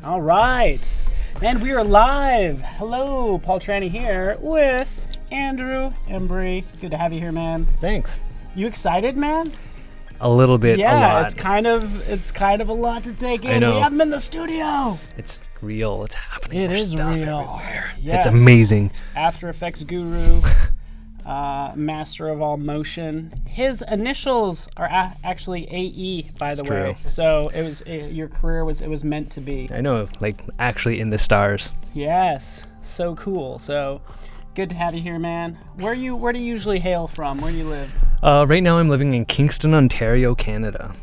All right. And we are live. Hello, Paul Tranny here with Andrew Embury. Good to have you here, man. Thanks. You excited, man? A little bit, yeah, a lot. it's kind of a lot to take in. I know. We have him in the studio. It's real. It's happening. It There's is stuff real. everywhere. Yes. It's amazing. After Effects guru, master of all motion. His initials are actually AE, by the way. True. So it was your career was meant to be. I know, like actually in the stars. Yes, so cool. So good to have you here, man. Where do you usually hail from? Where do you live? Right now I'm living in Kingston, Ontario, Canada.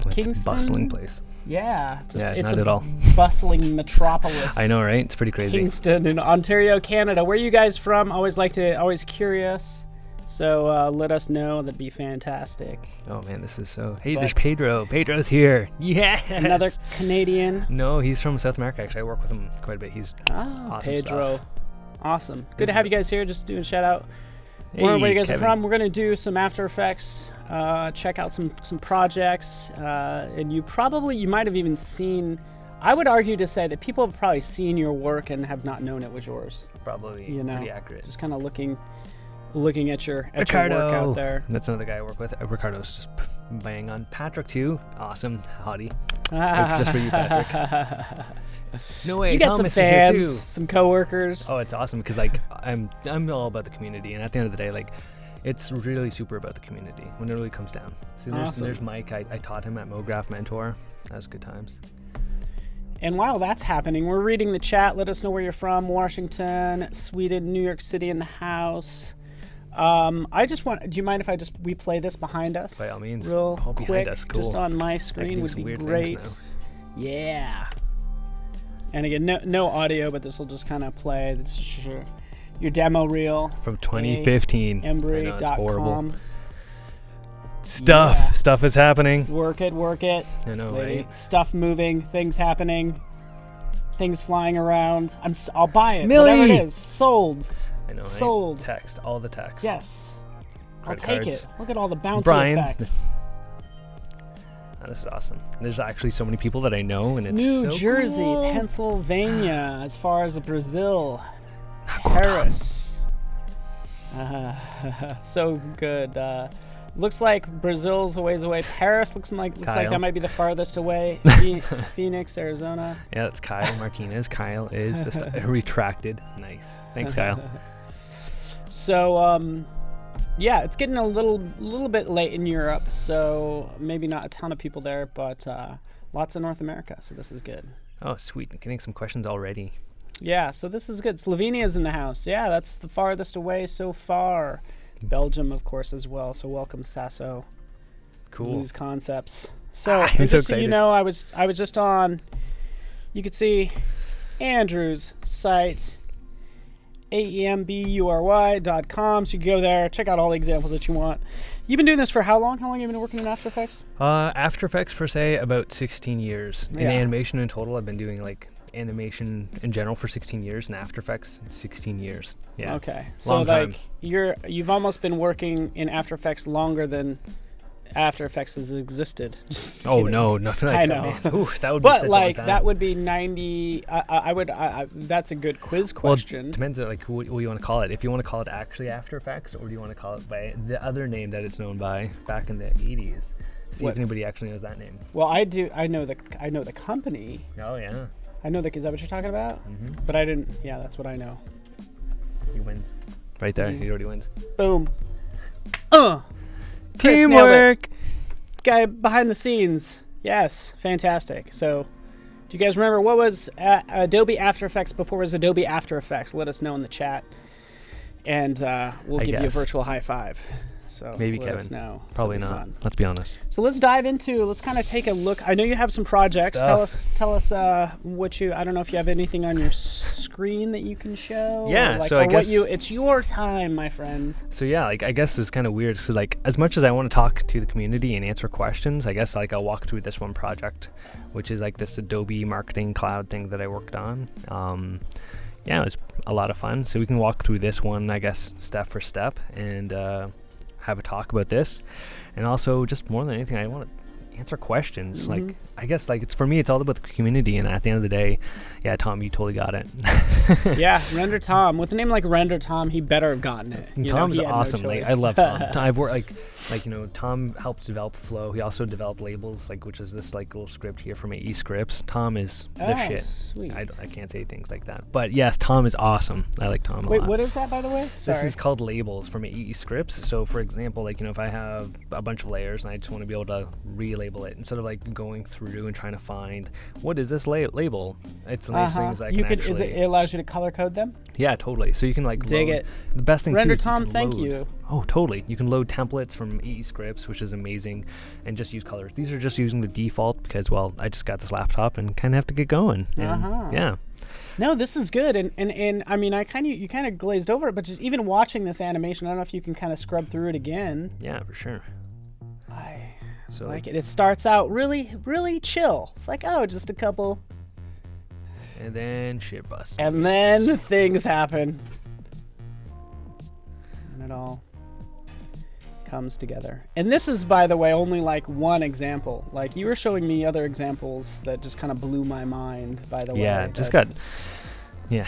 It's Kingston? a bustling place. Yeah, it's not a at all. bustling metropolis. I know, right? It's pretty crazy. Kingston in Ontario, Canada. Where are you guys from? Always curious. So let us know. That'd be fantastic. Oh man, this is so. Hey, there's Pedro. Pedro's here. Yes. Another Canadian. No, he's from South America. Actually, I work with him quite a bit. He's awesome Pedro. stuff. Awesome. Good to have you guys here. Just doing a shout out. Hey, Where you guys Kevin. are from. We're gonna do some After Effects. Check out some projects, and you might have even seen. I would argue to say that people have probably seen your work and have not known it was yours. Probably pretty accurate. Just kind of looking at your Ricardo. work out there. That's another guy I work with. Ricardo's just bang on. Patrick too. Awesome, hottie. Just for you, Patrick. No way. You got Thomas some is here fans, too. some coworkers. Oh, it's awesome because like I'm all about the community, and at the end of the day, like it's really super about the community when it really comes down. See, there's Mike. I taught him at MoGraph Mentor. That was good times. And while that's happening, we're reading the chat. Let us know where you're from. Washington, Sweden, New York City in the house. Do you mind if we play this behind us? By all means. Real Behind quick, us, cool. just on my screen would be great. Yeah. And again, no audio, but this will just kind of play. This is your demo reel From 2015. Embury.com. It's horrible. Stuff is happening. Work it. I know, lady. right? Stuff moving, things happening, things flying around. I'll buy it. Millie! Whatever it is, sold. I know, right? Sold. Text, all the text. Yes. I'll Credit take cards. it. Look at all the bouncy Brian. effects. Oh, this is awesome. There's actually so many people that I know, and it's New so Jersey, cool. Pennsylvania, as far as Brazil, Paris. So good. Looks like Brazil's a ways away. Paris looks like that might be the farthest away. Phoenix, Arizona. Yeah, that's Kyle Martinez. Kyle is the retracted. Nice. Thanks, Kyle. So, yeah, it's getting a little bit late in Europe, so maybe not a ton of people there, but lots of North America, so this is good. Oh, sweet. Getting some questions already. Yeah, so this is good. Slovenia's in the house. Yeah, that's the farthest away so far. Belgium, of course, as well. So welcome, Sasso. Cool. Blues Concepts. So, I'm just so so you excited. know, I was just on. You could see Andrew's site, aembury.com. So you can go there, check out all the examples that you want. You've been doing this for how long? How long have you been working in After Effects? After Effects per se, about 16 years. In Yeah. animation in total, I've been doing like animation in general for 16 years, and After Effects 16 years. Yeah. Okay. So Long time. you've almost been working in After Effects longer than After Effects has existed. Just Oh kidding. no, nothing like I that. know. Man. Ooh, that would be But such like a long time. that would be 90. That's a good quiz question. Well, depends on like what you want to call it. If you want to call it actually After Effects, or do you want to call it by the other name that it's known by back in the 80s? See if anybody actually knows that name. Well, I do. I know the company. Oh yeah. I know is that what you're talking about? Mm-hmm. But I didn't. Yeah, that's what I know. He wins. Right there. Mhm. He already wins. Boom. Chris nailed it. Teamwork. Guy behind the scenes. Yes, fantastic. So, do you guys remember what was Adobe After Effects before it was Adobe After Effects? Let us know in the chat, and we'll give you a virtual high five. So Maybe let Kevin. us know. Probably It'll be not. fun. Let's be honest. So let's dive into. Let's kind of take a look. I know you have some projects. Stuff. Tell us what you. I don't know if you have anything on your screen that you can show. Yeah, Or so I guess- it's your time, my friend. So yeah, like I guess it's kind of weird. So like as much as I want to talk to the community and answer questions, I guess like I'll walk through this one project, which is like this Adobe Marketing Cloud thing that I worked on. Yeah, it was a lot of fun. So we can walk through this one, I guess, step for step, and have a talk about this. And also, just more than anything, I want to answer questions. Like, I guess like it's for me, it's all about the community. And at the end of the day, yeah, Tom, you totally got it. Yeah, Render Tom. With a name like Render Tom, he better have gotten it. Tom's awesome. Like, I love Tom. I've worked Tom helped develop Flow. He also developed Labels, like, which is this like little script here from AE Scripts. Tom is the shit. Sweet. I can't say things like that, but yes, Tom is awesome. I like Tom a lot. Wait, what is that, by the way? Sorry. This is called Labels from AE Scripts. So, for example, like, if I have a bunch of layers and I just want to be able to relabel it instead of like going through and trying to find what is this label. It's one of these things that it allows you to color code them. Yeah, totally. So you can like dig load. it. The best thing Render too is Tom, you can thank load. you. Oh, totally. You can load templates from AE Scripts, which is amazing, and just use colors. These are just using the default because, well, I just got this laptop and kind of have to get going. And, yeah. No, this is good, and I mean, you kind of glazed over it, but just even watching this animation, I don't know if you can kind of scrub through it again. Yeah, for sure. I like it. It starts out really, really chill. It's like, oh, just a couple. And then shit busts. And then things happen. And it all comes together. And this is, by the way, only like one example. Like, you were showing me other examples that just kind of blew my mind, by the way. Yeah, yeah.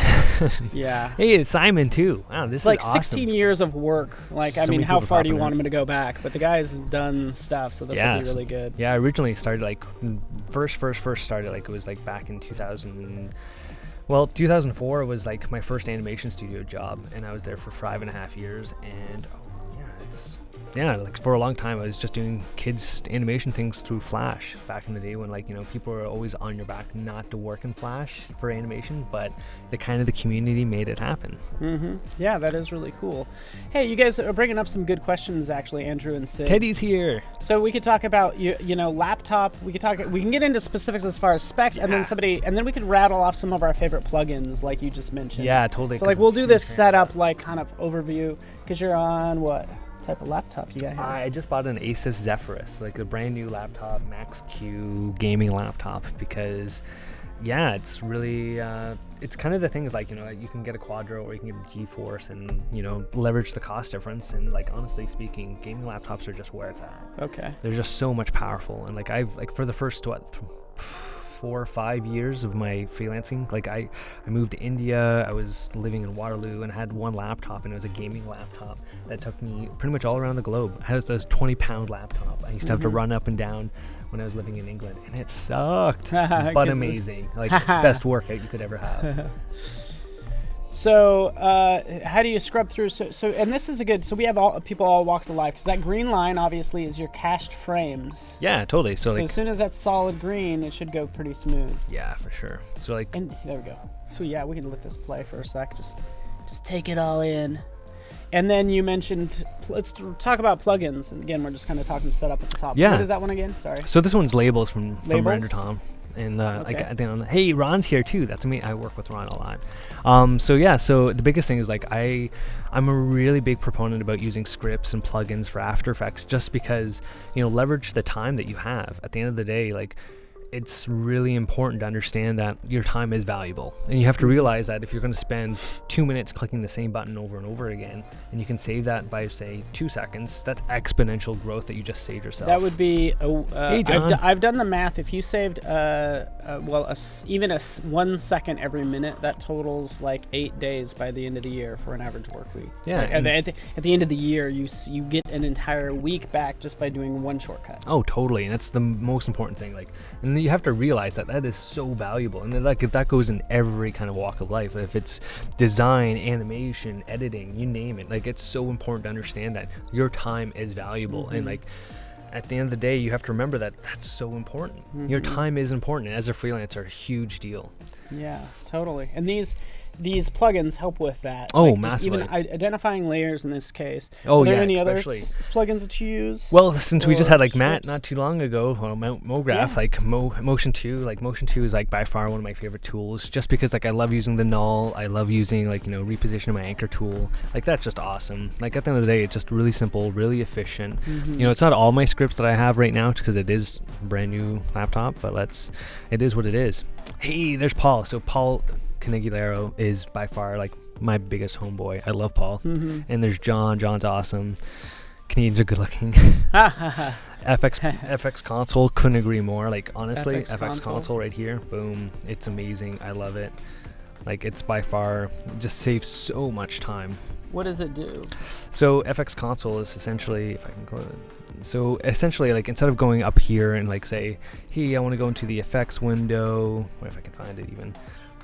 Yeah. Hey, it's Simon too. Wow, this it's like is awesome. 16 years of work. Like, So I mean, many how people far do you popping want in. him to go back? But the guy's done stuff, so this will be really good. Yeah, I originally started like first started like it was like back in 2004 was like my first animation studio job, and I was there for 5.5 years. And like for a long time I was just doing kids animation things through Flash back in the day when, like, people were always on your back not to work in Flash for animation, but the community made it happen. Yeah, that is really cool. Hey, you guys are bringing up some good questions, actually, Andrew and Sid. Teddy's here. So we could talk about laptop. We can get into specifics as far as specs, and then we could rattle off some of our favorite plugins, like you just mentioned. Yeah, totally. So like we'll do this setup, like kind of overview, because you're on what type of laptop you got here? I just bought an Asus Zephyrus, like a brand new laptop, Max Q gaming laptop, because it's really it's kind of the thing is, like, you can get a Quadro or you can get a GeForce and leverage the cost difference, and, like, honestly speaking, gaming laptops are just where it's at. Okay. They're just so much powerful, and like I've like for the first 4 or 5 years of my freelancing, like I moved to India. I was living in Waterloo and I had one laptop, and it was a gaming laptop that took me pretty much all around the globe. I had this 20-pound laptop. I used to have to run up and down when I was living in England, and it sucked, but amazing. Like, best workout you could ever have. So, how do you scrub through? So, and this is a good. So we have people all walks of life, because that green line obviously is your cached frames. Yeah, totally. So like, as soon as that's solid green, it should go pretty smooth. Yeah, for sure. So like, and there we go. So yeah, we can let this play for a sec. Just take it all in. And then you mentioned, let's talk about plugins. And again, we're just kind of talking setup at the top. Yeah. What is that one again? Sorry. So this one's Labels from Render Tom. And okay. I think hey, Ron's here too. That's me. I work with Ron a lot. So the biggest thing is, like, I'm a really big proponent about using scripts and plugins for After Effects, just because leverage the time that you have. At the end of the day, like, it's really important to understand that your time is valuable, and you have to realize that if you're going to spend 2 minutes clicking the same button over and over again, and you can save that by, say, 2 seconds, that's exponential growth that you just saved yourself. That would be hey, John. I've done the math. If you saved even 1 second every minute, that totals like 8 days by the end of the year for an average work week. Yeah, like, at the end of the year, you get an entire week back just by doing one shortcut. Oh, totally. And that's the most important thing. Like, and you have to realize that is so valuable, and like, if that goes in every kind of walk of life, if it's design, animation, editing, you name it, like, it's so important to understand that your time is valuable. And like, at the end of the day, you have to remember that that's so important. Your time is important, and as a freelancer, a huge deal. Yeah, totally. And these plugins help with that. Oh, like, massively. Even identifying layers in this case. Oh, Are there yeah, any especially. other plugins that you use? Well, since we just had like Matt not too long ago, MoGraph, like Motion 2, like Motion 2 is like by far one of my favorite tools, just because like I love using the null. I love using like, repositioning my anchor tool. Like, that's just awesome. Like, at the end of the day, it's just really simple, really efficient. It's not all my scripts that I have right now, because it is a brand new laptop, but it is what it is. Hey, there's Paul. So Paul Canigulero is by far like my biggest homeboy. I love Paul. And there's John. John's awesome. Canadians are good looking. FX console, couldn't agree more. Like honestly, FX console right here, boom, it's amazing. I love it. Like it's by far just saves so much time. What does it do? So FX console is essentially, if I can close it. So essentially, like instead of going up here and like say, hey, I want to go into the effects window. What if I can find it even?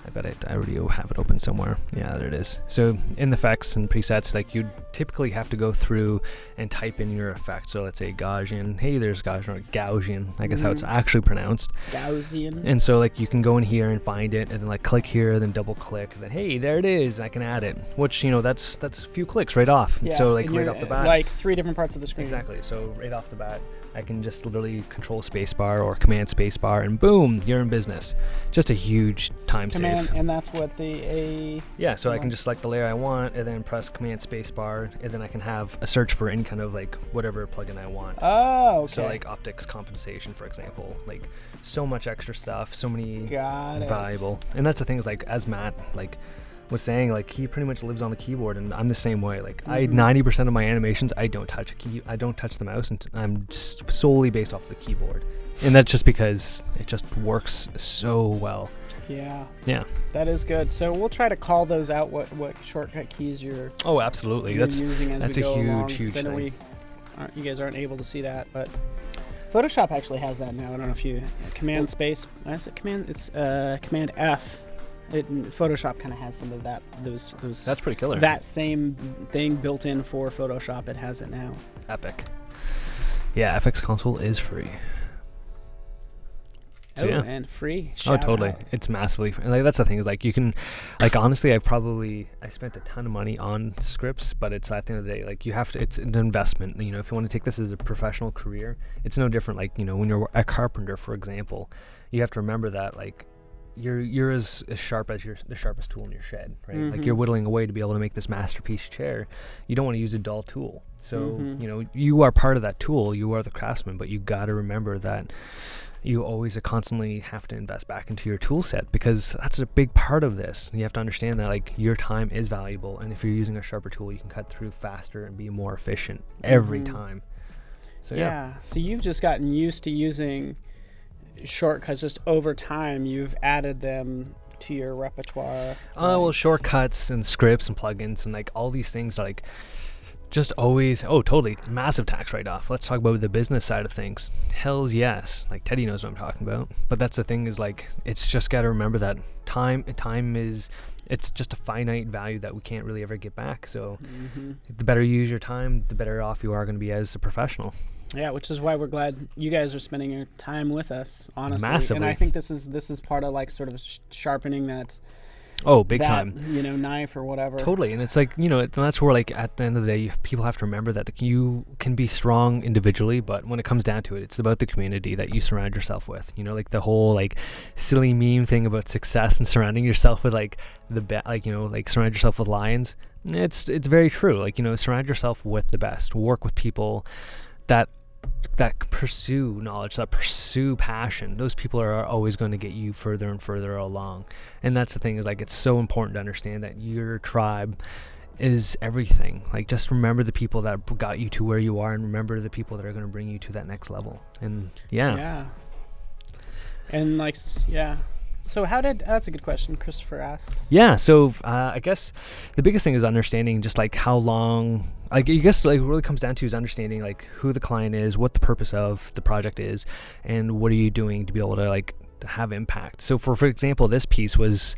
I bet I already have it open somewhere. Yeah, there it is. So in the effects and presets, like you typically have to go through and type in your effect. So let's say Gaussian. Hey, there's Gaussian, or Gaussian, I guess how it's actually pronounced. Gaussian. And so like you can go in here and find it, and then like click here, then double click, and then hey, there it is. I can add it. Which that's a few clicks right off. Yeah, so like right off the bat, like 3 different parts of the screen. Exactly. So right off the bat, I can just literally control spacebar or command spacebar, and boom, you're in business. Just a huge time save. And that's what the yeah. So I can just select the layer I want, and then press command spacebar, and then I can have a search for any kind of like whatever plugin I want. Oh, okay. So like optics compensation, for example, like so much extra stuff, so many valuable. And that's the thing is like as Matt like was saying, like he pretty much lives on the keyboard, and I'm the same way. Like 90% of my animations, I don't touch the mouse, and I'm just solely based off the keyboard, and that's just because it just works so well. Yeah, that is good. So we'll try to call those out, what shortcut keys you're absolutely you're using as that's we go a along, huge I know thing. You guys aren't able to see that, but Photoshop actually has that now. I don't know if you command space. I said command. It's command F. Photoshop kind of has some of that. Those. That's pretty killer. That same thing built in for Photoshop. It has it now. Epic. Yeah, FX console is free. So, and free. Totally. Out. It's massively free. And like that's the thing is like you can, like honestly, I spent a ton of money on scripts, but it's at the end of the day, like you have to. It's an investment. If you want to take this as a professional career, it's no different. Like when you're a carpenter, for example, you have to remember that like you're as sharp as the sharpest tool in your shed, right? Like you're whittling away to be able to make this masterpiece chair. You don't want to use a dull tool. So you are part of that tool. You are the craftsman, but you got to remember that you always constantly have to invest back into your tool set, because that's a big part of this. You have to understand that like your time is valuable, and if you're using a sharper tool, you can cut through faster and be more efficient every time. So so you've just gotten used to using shortcuts. Just over time you've added them to your repertoire. Well, shortcuts and scripts and plugins and like all these things are like just always totally massive tax write-off. Let's talk about the business side of things. Hells yes, like Teddy knows what I'm talking about. But that's the thing is like it's just got to remember that time is it's just a finite value that we can't really ever get back. So the better you use your time, the better off you are going to be as a professional. Yeah, which is why we're glad you guys are spending your time with us, honestly. Massively. And I think this is part of like sort of sharpening that big time. Knife or whatever. Totally. And it's like, and that's where like at the end of the day, people have to remember that you can be strong individually, but when it comes down to it, it's about the community that you surround yourself with. Like the whole like silly meme thing about success and surrounding yourself with like surround yourself with lions. It's very true. Like, surround yourself with the best. Work with people that pursue knowledge, that pursue passion. Those people are always going to get you further and further along. And that's the thing is like it's so important to understand that your tribe is everything. Like just remember the people that got you to where you are, and remember the people that are going to bring you to that next level. And and like so that's a good question, Christopher asks. Yeah, so I guess the biggest thing is understanding just like how long, like I guess like really comes down to is understanding like who the client is, what the purpose of the project is, and what are you doing to be able to like to have impact. So for example, this piece was,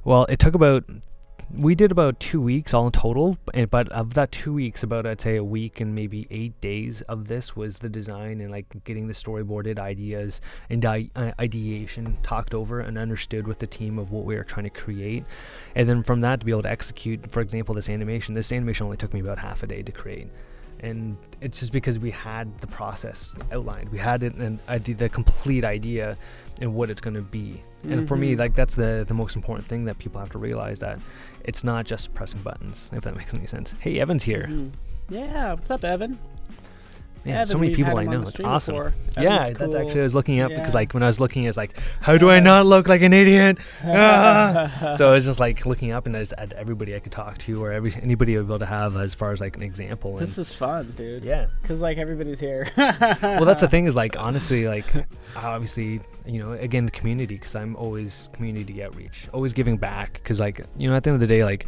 it took we did about 2 weeks all in total, but of that 2 weeks, about I'd say a week and maybe 8 days of this was the design and like getting the storyboarded ideas and ideation talked over and understood with the team of what we were trying to create, and then from that to be able to execute. For example, this animation only took me about half a day to create. And it's just because we had the process outlined. We had it and the complete idea and what it's going to be. And for me, like that's the most important thing that people have to realize, that it's not just pressing buttons, if that makes any sense. Hey, Evan's here. Yeah, what's up, Evan? Man, so many people I know. It's awesome. That's that's actually I was looking up because Yeah. like when I was looking, it's like, how do I not look like an idiot? Ah! So I was just like looking up, and I just had everybody I could talk to, or anybody I would be able to have as far as like an example. This is fun, dude. Yeah. Because like everybody's here. Well, that's the thing is like honestly like obviously again the community, because I'm always community outreach, always giving back, because like at the end of the day, like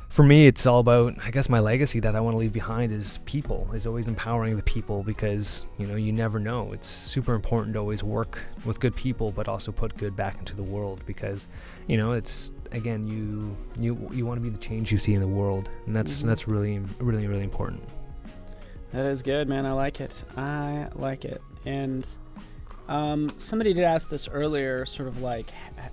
for me, it's all about, I guess, my legacy that I want to leave behind is people, is always empowering the people, because, you never know. It's super important to always work with good people, but also put good back into the world, because, it's, again, you want to be the change you see in the world, and that's really, really, really important. That is good, man. I like it. And somebody did ask this earlier, sort of like,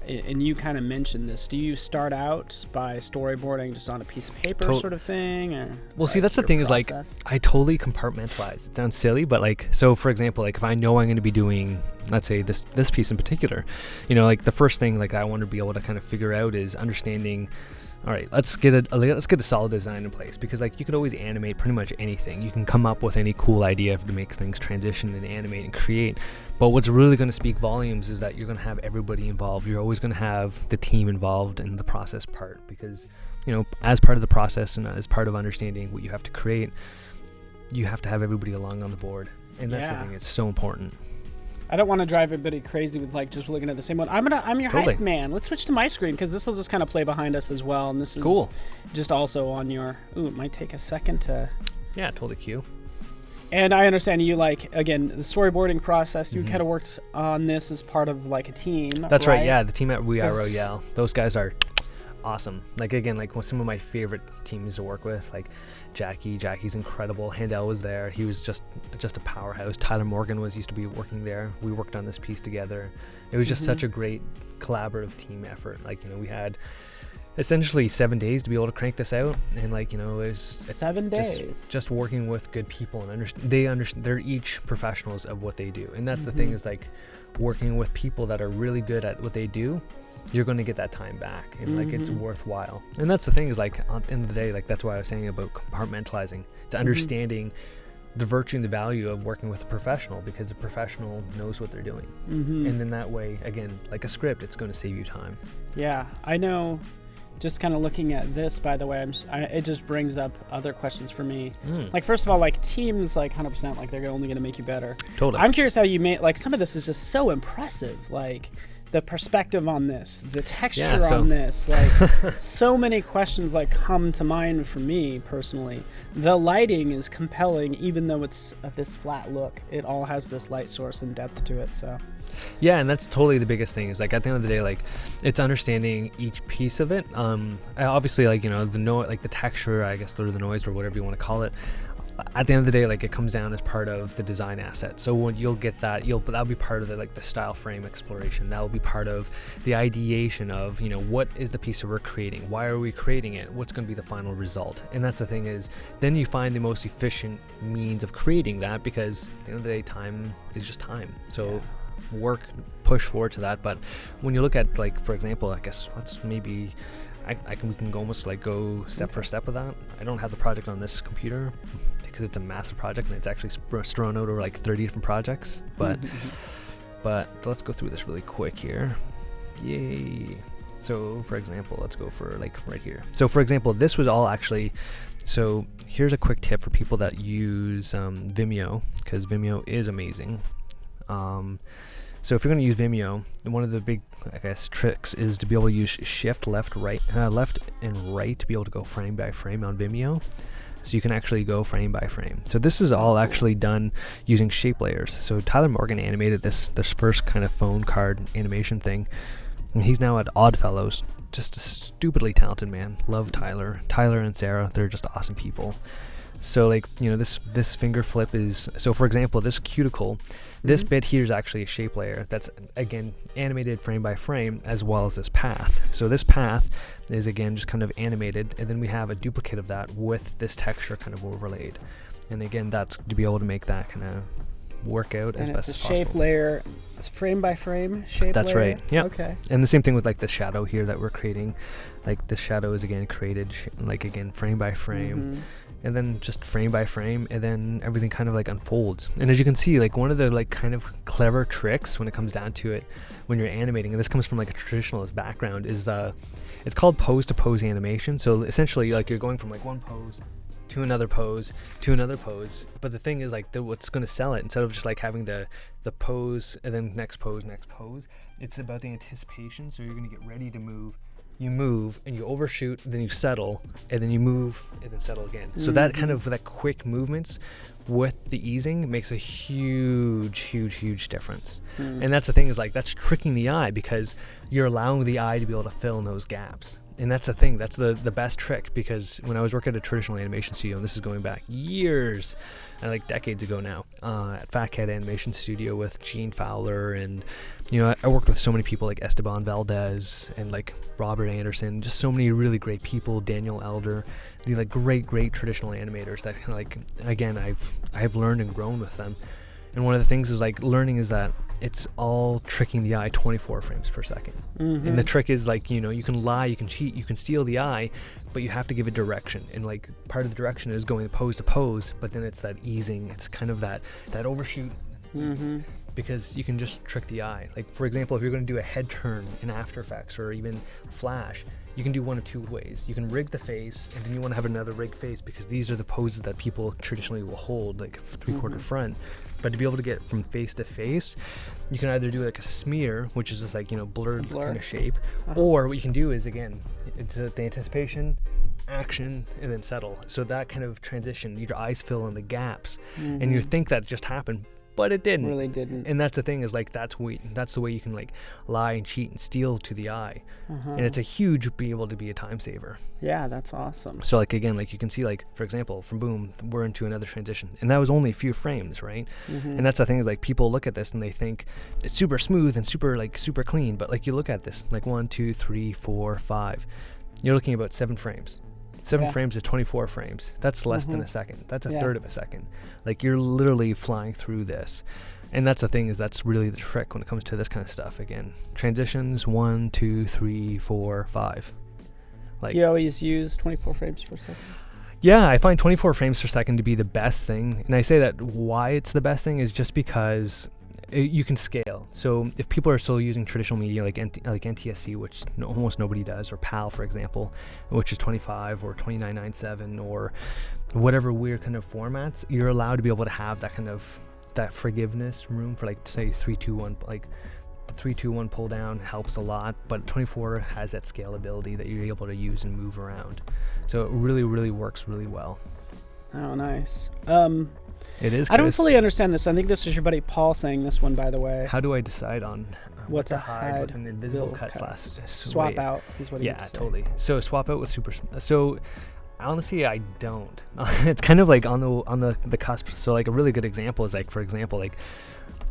and you kind of mentioned this. Do you start out by storyboarding just on a piece of paper sort of thing? Or well, see, that's the thing is like, I totally compartmentalize. It sounds silly, but like, so for example, like if I know I'm going to be doing, let's say this piece in particular, like the first thing like I want to be able to kind of figure out is understanding, all right, let's get a solid design in place, because like you could always animate pretty much anything. You can come up with any cool idea to make things transition and animate and create. But what's really going to speak volumes is that you're going to have everybody involved. You're always going to have the team involved in the process part, because as part of the process and as part of understanding what you have to create, you have to have everybody along on the board, and that's the thing. It's so important. I don't want to drive everybody crazy with like just looking at the same one. I'm your hype man. Let's switch to my screen, because this will just kind of play behind us as well. And this is cool. Just also on your. Ooh, it might take a second to. Yeah, totally cue. And I understand you like, again, the storyboarding process. You kind of worked on this as part of like a team. That's right. Yeah, the team at We Are Royale. Those guys are awesome. Like again, like some of my favorite teams to work with, like Jackie's incredible. Handel was there. He was just a powerhouse. Tyler Morgan used to be working there. We worked on this piece together. It was just such a great collaborative team effort. Like we had essentially 7 days to be able to crank this out, and like it was 7 days just working with good people, and they're each professionals of what they do. And that's the thing is like working with people that are really good at what they do, you're going to get that time back, and like it's worthwhile. And that's the thing is like at the end of the day, like that's why I was saying about compartmentalizing, to understanding the virtue and the value of working with a professional, because the professional knows what they're doing. And then that way, again, like a script, it's going to save you time. Yeah, I know. Just kind of looking at this, by the way, it just brings up other questions for me. Like, first of all, like teams, like 100%, like they're only going to make you better. Totally. I'm curious how you made, like some of this is just so impressive. Like the perspective on this, the texture on this, like so many questions like come to mind for me personally. The lighting is compelling, even though it's this flat look. It all has this light source and depth to it, so. Yeah, and that's totally the biggest thing, is like at the end of the day, like it's understanding each piece of it. Obviously, like like the texture, I guess, or the noise, or whatever you want to call it. At the end of the day, like it comes down as part of the design asset. So when you'll get that, that'll be part of the like the style frame exploration. That'll be part of the ideation of what is the piece that we're creating, why are we creating it, what's going to be the final result. And that's the thing is, then you find the most efficient means of creating that, because at the end of the day, time is just time. So push forward to that. But when you look at, like, for example, I guess let's maybe we can almost like go step for step with that. I don't have the project on this computer because it's a massive project, and it's actually strewn out over like 30 different projects, but let's go through this really quick here. Yay. So for example, let's go for like right here. So for example, this was all actually, so here's a quick tip for people that use Vimeo, because Vimeo is amazing. So if you're going to use Vimeo, one of the big, I guess, tricks is to be able to use shift left and right to be able to go frame by frame on Vimeo. So you can actually go frame by frame. So this is all actually done using shape layers. So Tyler Morgan animated this first kind of phone card animation thing, and he's now at Oddfellows. Just a stupidly talented man. Love Tyler. Tyler and Sarah, they're just awesome people. So like, this finger flip is, so for example, this cuticle, this bit here is actually a shape layer that's, again, animated frame by frame, as well as this path. So this path is, again, just kind of animated, and then we have a duplicate of that with this texture kind of overlaid. And again, that's to be able to make that kind of work out as And best it's as a shape possible. layer. It's frame by frame shape That's layer. right. Yeah. Okay. And the same thing with like the shadow here that we're creating. Like the shadow is again created like again frame by frame, and then just frame by frame, and then everything kind of like unfolds. And as you can see, like one of the like kind of clever tricks when it comes down to it, when you're animating, and this comes from like a traditionalist background, is it's called pose to pose animation. So essentially, like you're going from like one pose to another pose to another pose. But the thing is, like what's going to sell it, instead of just like having the pose and then next pose, it's about the anticipation. So you're going to get ready to move. You move and you overshoot, then you settle, and then you move and then settle again. So that kind of that quick movements with the easing makes a huge difference. And that's the thing, is like that's tricking the eye, because you're allowing the eye to be able to fill in those gaps. And that's the thing, that's the best trick, because when I was working at a traditional animation studio, and this is going back years, like decades ago now, at Fatkat Animation Studio with Gene Fowler, and I worked with so many people like Esteban Valdez and like Robert Anderson, just so many really great people, Daniel Elder, the like great traditional animators that kind of like, again, I've learned and grown with them. And one of the things is like learning is that it's all tricking the eye 24 frames per second. And the trick is like, you can lie, you can cheat, you can steal the eye, but you have to give it direction. And like part of the direction is going pose to pose, but then it's that easing, it's kind of that overshoot, because you can just trick the eye. Like for example, if you're going to do a head turn in After Effects or even Flash, you can do one of two ways. You can rig the face, and then you want to have another rigged face, because these are the poses that people traditionally will hold, like three-quarter front. But to be able to get from face to face, you can either do like a smear, which is just like, blurred kind of shape, or what you can do is, again, it's the anticipation, action, and then settle. So that kind of transition, your eyes fill in the gaps, and you think that just happened, but it didn't. Really didn't. And that's the thing, is like that's the way you can like lie and cheat and steal to the eye. And it's a huge be able to be a time saver. Yeah, that's awesome. So like again, like you can see, like for example, from boom, we're into another transition, and that was only a few frames, right? And that's the thing, is like people look at this and they think it's super smooth and super clean, but like you look at this, like 1, 2, 3, 4, 5, you're looking about 7 frames. 7 frames to 24 frames. That's less than a second. That's a third of a second. Like you're literally flying through this. And that's the thing, is that's really the trick when it comes to this kind of stuff. Again, transitions 1, 2, 3, 4, 5. Like you always use 24 frames per second? Yeah, I find 24 frames per second to be the best thing. And I say that why it's the best thing is just because you can scale. So if people are still using traditional media like NTSC, which almost nobody does, or PAL, for example, which is 25 or 2997 or whatever weird kind of formats, you're allowed to be able to have that kind of that forgiveness room for like say 3-2-1, like 3-2-1 pull down helps a lot, but 24 has that scalability that you're able to use and move around. So it really works really well. Oh, nice. It is. I don't fully understand this. I think this is your buddy Paul saying this one, by the way. How do I decide on what to hide with an invisible cut slash swap out is what he would say. Totally. So swap out with super. So honestly, I don't. It's kind of like on the cusp. So like a really good example is like, for example, like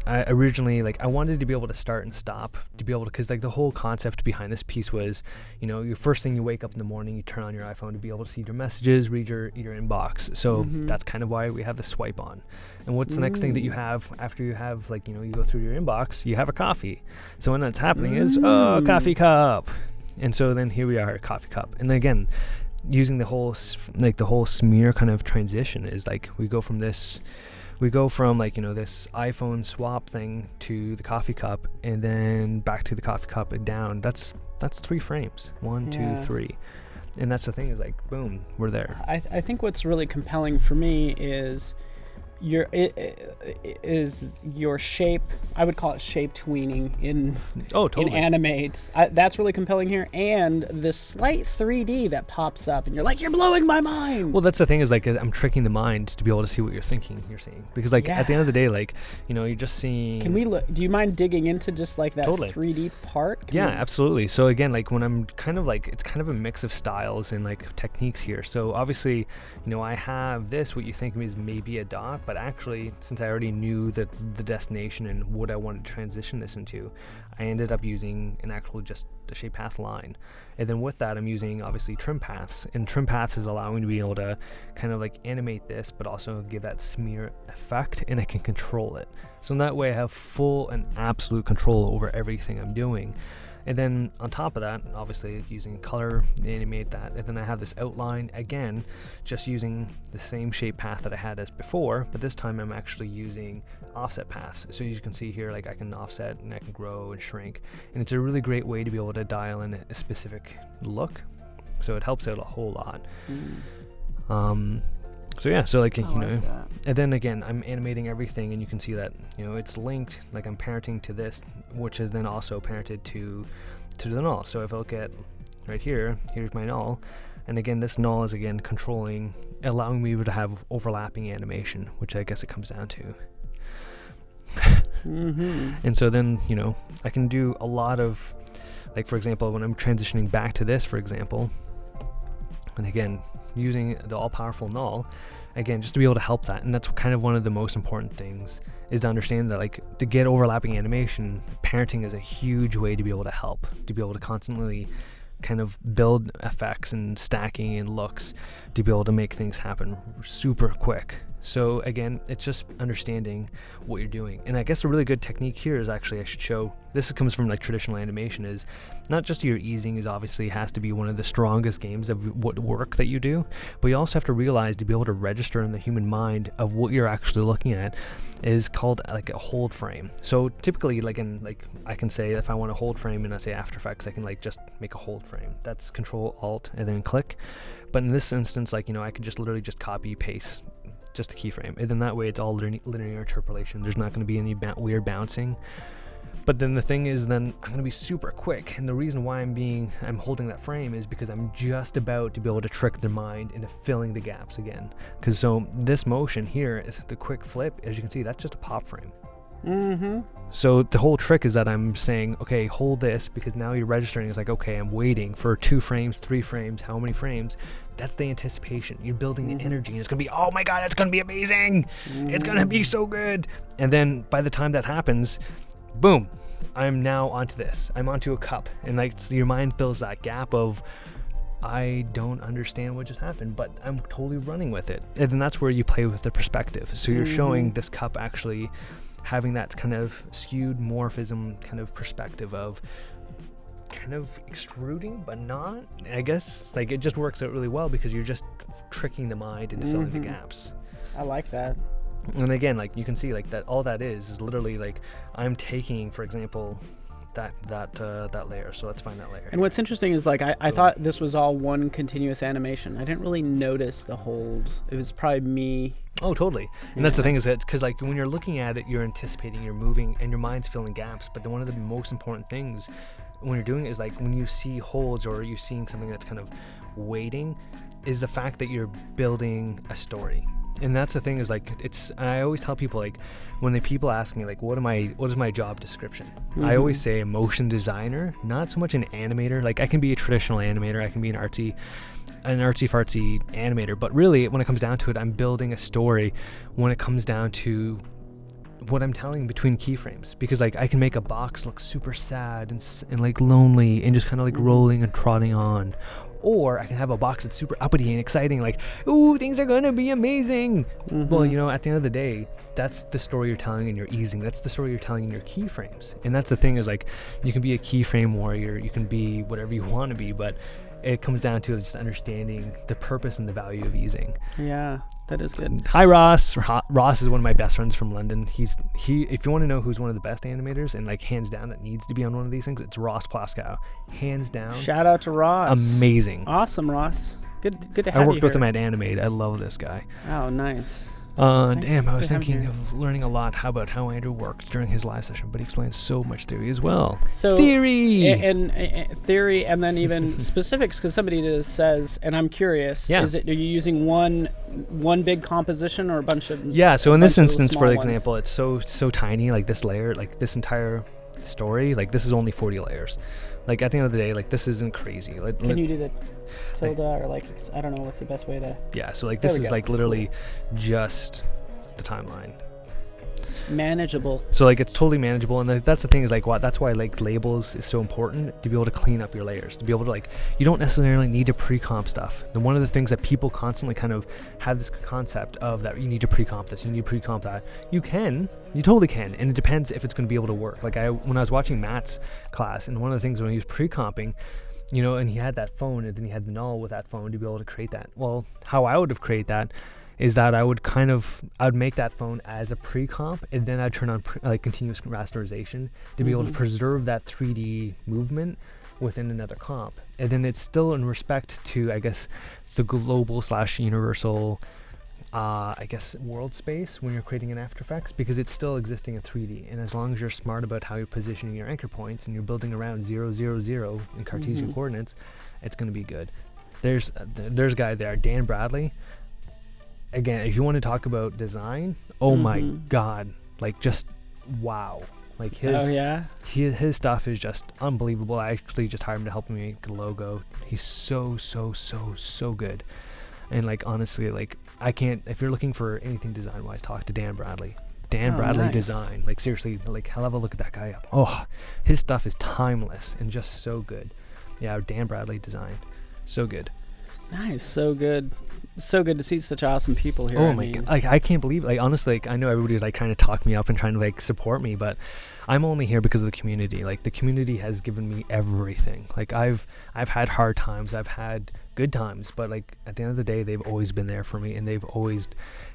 I originally, like I wanted to be able to start and stop, to be able to, because like the whole concept behind this piece was, your first thing you wake up in the morning, you turn on your iPhone to be able to see your messages, read your inbox. So that's kind of why we have the swipe on. And what's the next thing that you have after you have, like, you go through your inbox, you have a coffee. So when that's happening is, a coffee cup. And so then here we are, a coffee cup. And then again, using the whole smear kind of transition is like, we go from like, this iPhone swap thing to the coffee cup, and then back to the coffee cup and down. That's 3 frames. 1, 2, 3. And that's the thing, is like, boom, we're there. I think what's really compelling for me is your shape. I would call it shape tweening in animate. That's really compelling here, and the slight 3D that pops up, and you're like, you're blowing my mind. Well, that's the thing, is like I'm tricking the mind to be able to see what you're seeing, because like at the end of the day, like you're just seeing. Can we look? Do you mind digging into just like that 3D part? Absolutely. So again, like when I'm kind of like, it's kind of a mix of styles and like techniques here. So obviously, I have this, what you think is maybe a dot, But actually, since I already knew the destination and what I wanted to transition this into, I ended up using an actual just a shape path line. And then with that, I'm using obviously trim paths, and trim paths is allowing me to be able to kind of like animate this, but also give that smear effect, and I can control it. So in that way, I have full and absolute control over everything I'm doing. And then on top of that, obviously using color to animate that. And then I have this outline, again, just using the same shape path that I had as before, but this time I'm actually using offset paths. So as you can see here, like I can offset and I can grow and shrink. And it's a really great way to be able to dial in a specific look. So it helps out a whole lot. So yeah, so like, that. and then again, I'm animating everything, and you can see that, it's linked, like I'm parenting to this, which is then also parented to the null. So if I look at right here, here's my null, and again, this null is again controlling, allowing me to have overlapping animation, which I guess it comes down to. And so then, I can do a lot of, like for example, when I'm transitioning back to this, for example, and again, using the all-powerful null, again, just to be able to help that. And that's kind of one of the most important things, is to understand that, like, to get overlapping animation, parenting is a huge way to be able to help, to be able to constantly kind of build effects and stacking and looks to be able to make things happen super quick. So again, it's just understanding what you're doing. And I guess a really good technique here is actually, I should show, this comes from like traditional animation, is not just your easing is obviously has to be one of the strongest games of what work that you do, but you also have to realize, to be able to register in the human mind of what you're actually looking at, is called like a hold frame. So typically, like I can say, if I want a hold frame and I say After Effects, I can like just make a hold frame. That's Control Alt and then click. But in this instance, like, I could just literally just copy paste just a keyframe, and then that way it's all linear interpolation. There's not going to be any weird bouncing. But then the thing is, then I'm going to be super quick, and the reason why I'm holding that frame is because I'm just about to be able to trick the mind into filling the gaps again. Because so this motion here is the quick flip. As you can see, that's just a pop frame. So the whole trick is that I'm saying, okay, hold this, because now you're registering. It's like, okay, I'm waiting for 2 frames, 3 frames, how many frames? That's the anticipation. You're building the energy, and it's gonna be, oh my god, it's gonna be amazing. It's gonna be so good. And then by the time that happens, boom, I'm now onto this. I'm onto a cup, and like your mind fills that gap of, I don't understand what just happened, but I'm totally running with it. And then that's where you play with the perspective. So you're showing this cup actually having that kind of skewed morphism kind of perspective of kind of extruding, but not, I guess, like it just works out really well because you're just tricking the mind into filling the gaps. I like that. And again, like you can see, like that, all that is literally like I'm taking, for example, that layer. So let's find that layer. And what's interesting is, like, I thought this was all one continuous animation. I didn't really notice the hold. It was probably me. Oh, totally. And that's the thing, is that because like when you're looking at it, you're anticipating, you're moving, and your mind's filling gaps. But one of the most important things when you're doing it is, like, when you see holds or you're seeing something that's kind of waiting, is the fact that you're building a story. And that's the thing, is like, I always tell people, like, when the people ask me, like, what is my job description? I always say a motion designer, not so much an animator. Like, I can be a traditional animator, I can be an artsy fartsy animator, but really when it comes down to it, I'm building a story when it comes down to what I'm telling between keyframes. Because like I can make a box look super sad and like lonely and just kind of like rolling and trotting on, or I can have a box that's super uppity and exciting, like, ooh, things are gonna be amazing. Well, at the end of the day, that's the story you're telling in your easing. That's the story you're telling in your keyframes. And that's the thing, is like, you can be a keyframe warrior, you can be whatever you want to be, but it comes down to just understanding the purpose and the value of easing. Yeah, that is good. Hi, Ross. Ross is one of my best friends from London. He if you want to know who's one of the best animators, and like hands down that needs to be on one of these things, it's Ross Plaskow. Hands down. Shout out to Ross. Amazing. Awesome, Ross. Good to have you. I worked with him at Animate. I love this guy. Oh, nice. Damn, I was thinking of learning a lot about how Andrew worked during his live session, but he explains so much theory as well. So theory and theory, and then even specifics, because somebody just says, and I'm curious, are you using one big composition or a bunch of? Yeah. So in this instance, for example, it's so tiny, like this layer, like this entire story, like this is only 40 layers. Like at the end of the day, like this isn't crazy. Can you do the tilde, or like, I don't know what's the best way to? Yeah, so like this is like literally just the timeline. Manageable. So like it's totally manageable, and that's the thing is like that's why like labels is so important, to be able to clean up your layers, to be able to like, you don't necessarily need to pre-comp stuff. And one of the things that people constantly kind of have this concept of that you need to pre-comp this, you need to pre-comp that. You totally can, and it depends if it's going to be able to work. Like when I was watching Matt's class, and one of the things when he was pre-comping, you know, and he had that phone, and then he had the null with that phone to be able to create that. Well, how I would have created that is that I would make that phone as a pre-comp, and then I'd turn on continuous rasterization to be able to preserve that 3D movement within another comp. And then it's still in respect to, I guess, the global / universal, I guess, world space when you're creating an After Effects, because it's still existing in 3D. And as long as you're smart about how you're positioning your anchor points and you're building around 0, 0, 0 in Cartesian coordinates, it's going to be good. There's a guy there, Dan Bradley. Again, if you want to talk about design, oh my God, like just wow. Like his stuff is just unbelievable. I actually just hired him to help me make a logo. He's so good. And like honestly, like I can't, if you're looking for anything design wise, talk to Dan Bradley. Dan Bradley nice. Design. Like seriously, like I'll have a look at that guy up. Oh, his stuff is timeless and just so good. Yeah, Dan Bradley Design. So good. Nice, so good. So good to see such awesome people here. Oh my God, like I can't believe, like honestly, like I know everybody's like kind of talk me up and trying to like support me, but I'm only here because of the community. Like the community has given me everything. Like I've had hard times, I've had good times, but like at the end of the day, they've always been there for me, and they've always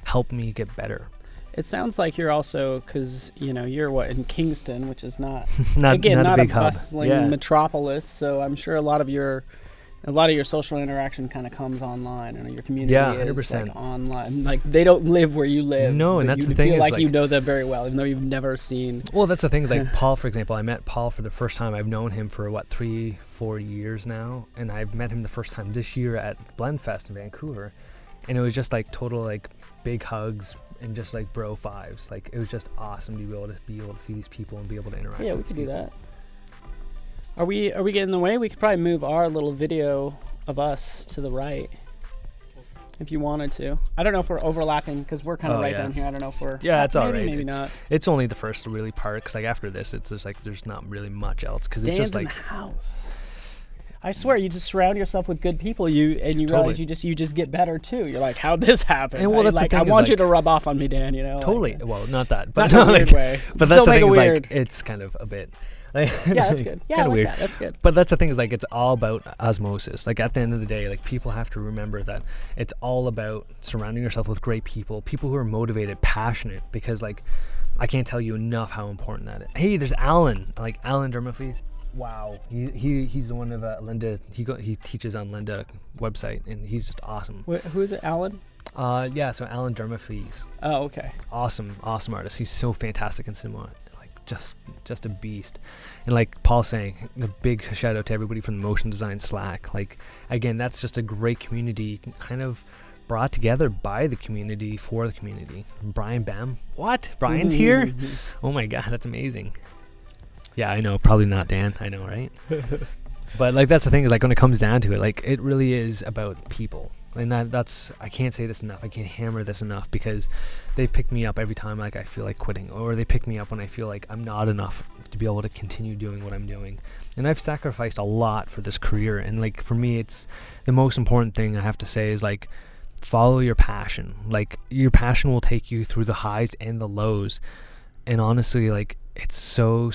helped me get better. It sounds like you're also, because you know you're in Kingston, which is not not a big hub. Bustling metropolis. So I'm sure a lot of your social interaction kind of comes online, and your community is 100%. like online. Like they don't live where you live. No, and that's the thing. You feel like you know them very well, even though you've never seen. Well, that's the thing. Is like Paul, for example. I met Paul for the first time. I've known him for 3-4 years now, and I met him the first time this year at Blendfest in Vancouver, and it was just like total like big hugs and just like bro fives. Like it was just awesome to be able to see these people and be able to interact. Yeah, we with could people. do that. Are we getting in the way? We could probably move our little video of us to the right if you wanted to. I don't know if we're overlapping because we're kind of down here. I don't know if we're... Yeah, it's all right. Maybe not. It's only the first really part, because like after this, it's just like there's not really much else, because it's just like... in the house. I swear, you just surround yourself with good people, realize you just get better too. You're like, how'd this happen? And well, that's like, the thing I want you to rub off on me, Dan. You know, totally. Like, well, not that, but not in a weird way. But that's the thing. Is like it's kind of a bit. Like, yeah, that's good. Yeah, I like weird. that. That's good. But that's the thing, is like it's all about osmosis. Like at the end of the day, like people have to remember that it's all about surrounding yourself with great people who are motivated, passionate. Because like I can't tell you enough how important that is. Hey, there's Alan. Like Alan Dermafleece. Wow, he's the one of Linda. He teaches on Linda website, and he's just awesome. Who is it, Alan? Yeah. So Alan Dermafleece. Oh, okay. Awesome artist. He's so fantastic in cinema. Just a beast. And like Paul saying, a big shout out to everybody from the Motion Design Slack. Like again, that's just a great community kind of brought together by the community for the community. Brian Bam. What? Brian's here? Oh my God, that's amazing. Yeah, I know, probably not Dan. I know, right? But like that's the thing, is like when it comes down to it, like it really is about people. And that's I can't say this enough. I can't hammer this enough, because they've picked me up every time like I feel like quitting, or they pick me up when I feel like I'm not enough to be able to continue doing what I'm doing. And I've sacrificed a lot for this career, and like for me, it's the most important thing I have to say is like follow your passion. Like your passion will take you through the highs and the lows. And honestly, like it's so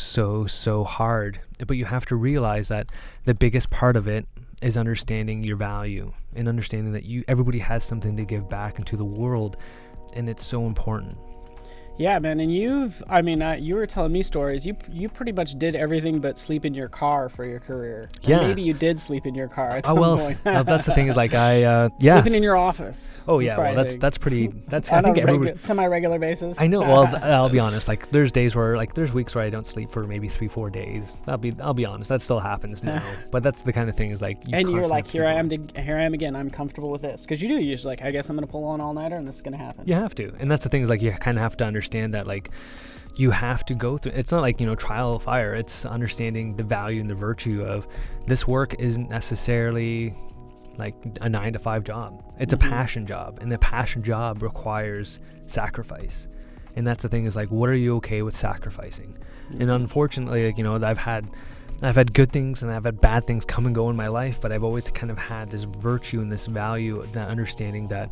hard, but you have to realize that the biggest part of it is understanding your value and understanding that everybody has something to give back into the world, and it's so important. Yeah, man, and you were telling me stories. You pretty much did everything but sleep in your car for your career. Yeah. Or maybe you did sleep in your car at some point. That's the thing, is like sleeping in your office. Oh yeah, well that's pretty. That's I think everybody semi-regular basis. I know. Well, I'll be honest. Like there's weeks where I don't sleep for maybe 3-4 days. I'll be honest. That still happens now. But that's the kind of thing, is like. You're like, here I am again. I'm comfortable with this, because you're just like, I guess I'm gonna pull on all nighter, and this is gonna happen. You have to, and that's the thing, is like you kind of have to understand that like you have to go through. It's not like trial of fire. It's understanding the value and the virtue of this work isn't necessarily like a 9-to-5 job. It's a passion job, and a passion job requires sacrifice. And that's the thing, is like, what are you okay with sacrificing? And unfortunately, like, you know, I've had good things and I've had bad things come and go in my life, but I've always kind of had this virtue and this value, that understanding that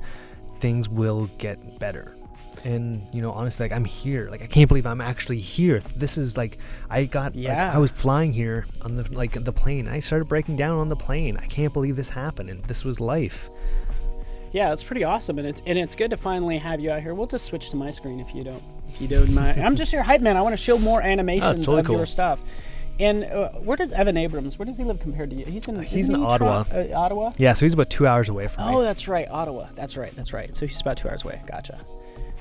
things will get better. And, you know, honestly, like, I'm here. Like, I can't believe I'm actually here. This is like, like, I was flying here on the plane. I started breaking down on the plane. I can't believe this happened, and this was life. Yeah, it's pretty awesome, and it's good to finally have you out here. We'll just switch to my screen if you don't mind. I'm just your hype man. I want to show more animations totally of cool. your stuff. And where does Evan Abrams? Where does he live compared to you? He's in Ottawa. Ottawa. Yeah, so he's about 2 hours away from me. Oh, that's right, Ottawa. That's right. So he's about 2 hours away. Gotcha.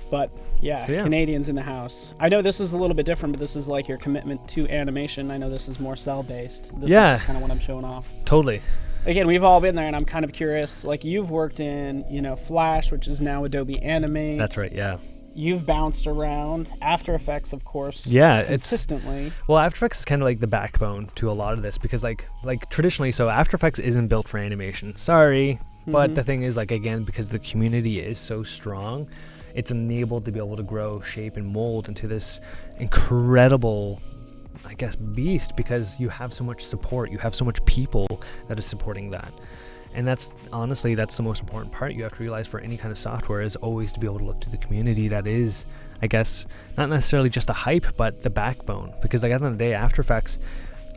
But yeah, Canadians in the house. I know this is a little bit different, but this is like your commitment to animation. I know this is more cell based. This is just kind of what I'm showing off. Totally. Again, we've all been there, and I'm kind of curious. Like, you've worked in, you know, Flash, which is now Adobe Animate. That's right. Yeah. You've bounced around. After Effects, of course. Yeah, consistently. Well, After Effects is kind of like the backbone to a lot of this, because like traditionally, so After Effects isn't built for animation. Sorry, but the thing is, like, again, because the community is so strong, it's enabled to be able to grow, shape, and mold into this incredible, I guess, beast, because you have so much support, you have so much people that is supporting that. And that's honestly, that's the most important part. You have to realize for any kind of software is always to be able to look to the community that is, I guess, not necessarily just the hype, but the backbone. Because like, at the end of the day, After Effects,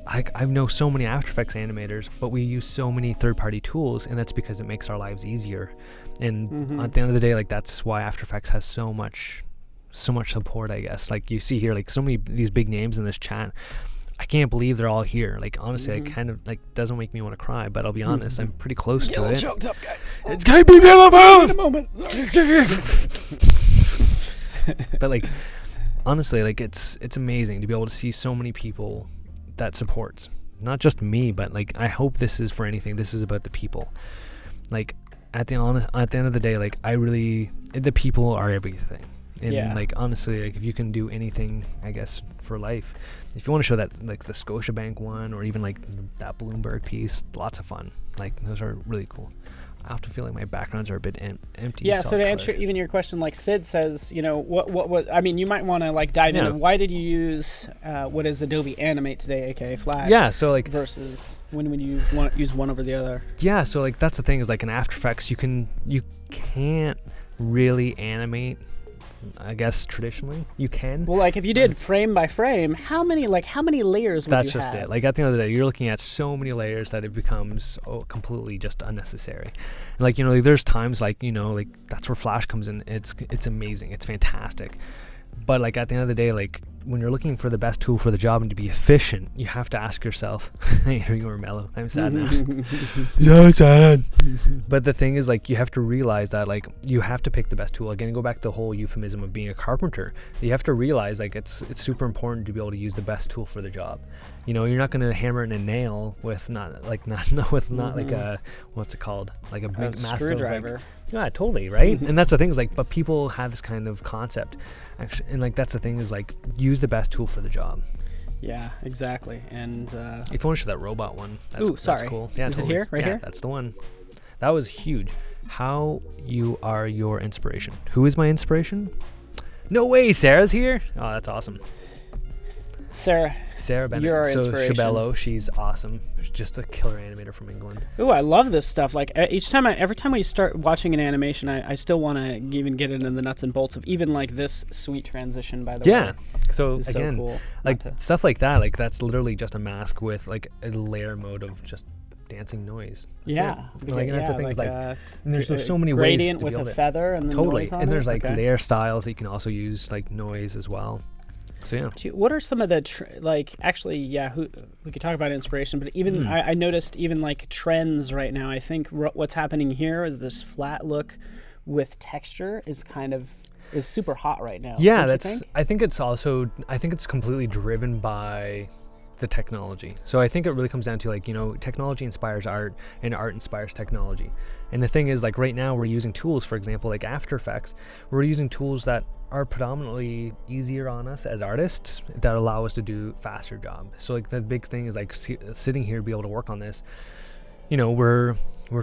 I know so many After Effects animators, but we use so many third-party tools, and that's because it makes our lives easier. And at the end of the day, like, that's why After Effects has so much support, I guess. Like, you see here, like, so many these big names in this chat. I can't believe they're all here. Like, honestly, I kind of, like, doesn't make me want to cry, but I'll be honest, I'm pretty close to it. Choked up, guys. It's gonna be beautiful in a moment. But like, honestly, like, it's amazing to be able to see so many people that supports not just me, but like, I hope this is for anything. This is about the people. Like, at the end of the day, like, the people are everything. And like, honestly, like, if you can do anything, I guess, for life, if you want to show that, like, the Scotiabank one, or even like that Bloomberg piece, lots of fun. Like, those are really cool. I often feel like my backgrounds are a bit empty. Yeah, so to answer even your question, like Sid says, you know, what was, I mean, you might want to like dive into why did you use what is Adobe Animate today, aka Flash? Yeah, so like, versus when you want to use one over the other. Yeah, so like, that's the thing, is like, in After Effects, you can't really animate, I guess, traditionally. You can. Well, like, if you did frame by frame, how many layers would you have? That's just it. Like, at the end of the day, you're looking at so many layers that it becomes completely just unnecessary. And like, you know, like, there's times, like, you know, like, that's where Flash comes in. It's amazing. It's fantastic. But like, at the end of the day, like, when you're looking for the best tool for the job and to be efficient, you have to ask yourself, hey, you were mellow. I'm sad now. So sad. But the thing is, like, you have to realize that, like, you have to pick the best tool. Again, go back to the whole euphemism of being a carpenter. You have to realize, like, it's super important to be able to use the best tool for the job. You know, you're not going to hammer in a nail with not like a, what's it called? Like a big massive screwdriver. Like, yeah, totally, right? And that's the thing, is like, but people have this kind of concept, actually, and like, that's the thing, is like, use the best tool for the job. Yeah, exactly. And if you want to show that robot one, that's cool. Yeah, is it here? Right here? That's the one. That was huge. How you are your inspiration. Who is my inspiration? No way, Sarah's here. Oh, that's awesome. Sarah Bennett. You're our so inspiration. Chabello, she's awesome. She's just a killer animator from England. Ooh, I love this stuff. Like, every time we start watching an animation, I still want to even get into the nuts and bolts of even like this sweet transition. By the way, yeah. So again, so cool. Like stuff like that, like, that's literally just a mask with like a layer mode of just dancing noise. That's it. Like, and that's the thing, is like, and there's so many ways to gradient with build a feather and the noise on and there's it? like layer styles that you can also use, like noise as well. So yeah. What are some of the we could talk about inspiration, but even I noticed even like trends right now. I think what's happening here is this flat look with texture is super hot right now. Yeah, I think it's completely driven by the technology. So I think it really comes down to, like, you know, technology inspires art and art inspires technology. And the thing is, like, right now we're using tools, for example, like After Effects. We're using tools that are predominantly easier on us as artists that allow us to do faster job. So like, the big thing is, like, sitting here, be able to work on this. we're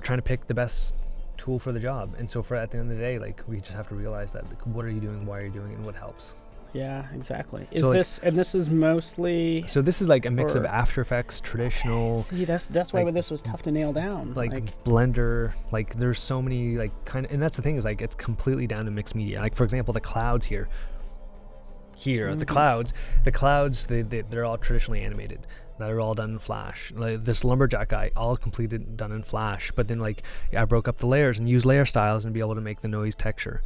trying to pick the best tool for the job. And so at the end of the day, like, we just have to realize that, like, what are you doing, why are you doing it, and what helps. Yeah, exactly. So, This is mostly... So this is like a mix of After Effects, traditional... See, that's why this was tough to nail down. Like Blender, like there's so many like and that's the thing is like it's completely down to mixed media. Like for example, the clouds here, the clouds, they're all traditionally animated. That are all done in Flash. Like this lumberjack guy, all completed, done in Flash. But then like I broke up the layers and used layer styles and be able to make the noise texture.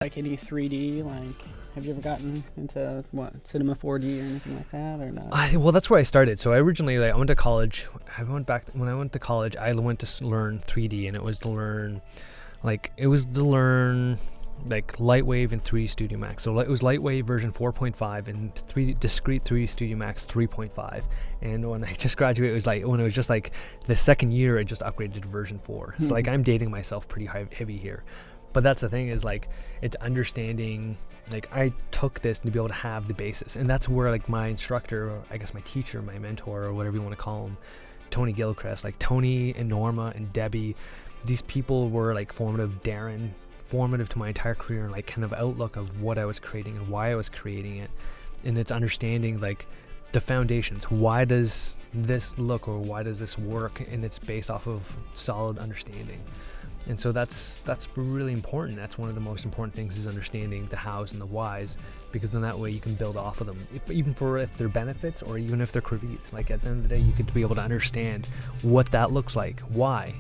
Like any 3D, like have you ever gotten into Cinema 4D or anything like that, or not? Well, that's where I started. So I originally I went to college. When I went to college, I went to learn 3D, and it was to learn like Lightwave and 3D Studio Max. So it was Lightwave version 4.5 and discrete 3D Studio Max 3.5. And when I just graduated, it was like when it was just like the second year, I just upgraded to version 4. So like I'm dating myself pretty heavy here. But that's the thing is like it's understanding, like I took this to be able to have the basis, and that's where like my instructor, or I guess my teacher, my mentor, or whatever you want to call him, Tony Gilchrist, like Tony and Norma and Debbie, these people were like formative to my entire career, and like kind of outlook of what I was creating and why I was creating it. And it's understanding like the foundations. Why does this look, or why does this work? And it's based off of solid understanding. And so that's really important. That's one of the most important things, is understanding the hows and the whys, because then that way you can build off of them, if they're benefits or even if they're critiques. Like at the end of the day, you could be able to understand what that looks like, why.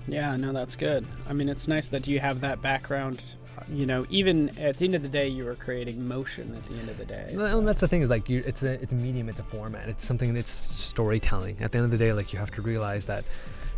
Yeah, no, that's good. I mean, it's nice that you have that background. Even at the end of the day, you are creating motion at the end of the day. Well, and that's the thing is like it's a medium, it's a format, it's something that's storytelling. At the end of the day, like you have to realize that,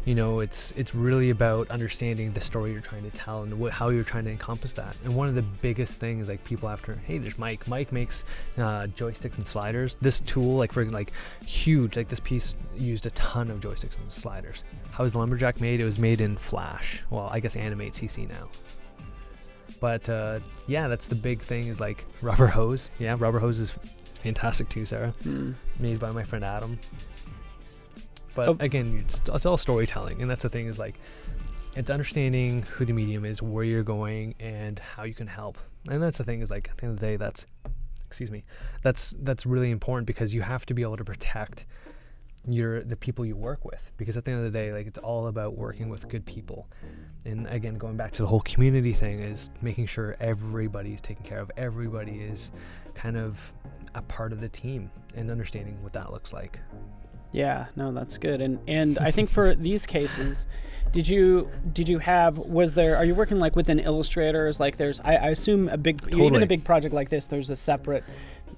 it's really about understanding the story you're trying to tell and how you're trying to encompass that. And one of the biggest things, like people there's Mike. Mike makes joysticks and sliders. This tool, like for like huge, like this piece used a ton of joysticks and sliders. How is the lumberjack made? It was made in Flash. Well, I guess Animate CC now. But that's the big thing, is like rubber hose. Yeah, rubber hose is fantastic too, Sarah. Made by my friend Adam. But again, it's all storytelling, and that's the thing, is like it's understanding who the medium is, where you're going, and how you can help. And that's the thing, is like at the end of the day, that's really important, because you have to be able to protect the people you work with, because at the end of the day, like it's all about working with good people. And again, going back to the whole community thing, is making sure everybody's taken care of, everybody is kind of a part of the team, and understanding what that looks like. Yeah, no, that's good. And I think for these cases, are you working like within illustrators? Like I assume even a big project like this, there's a separate,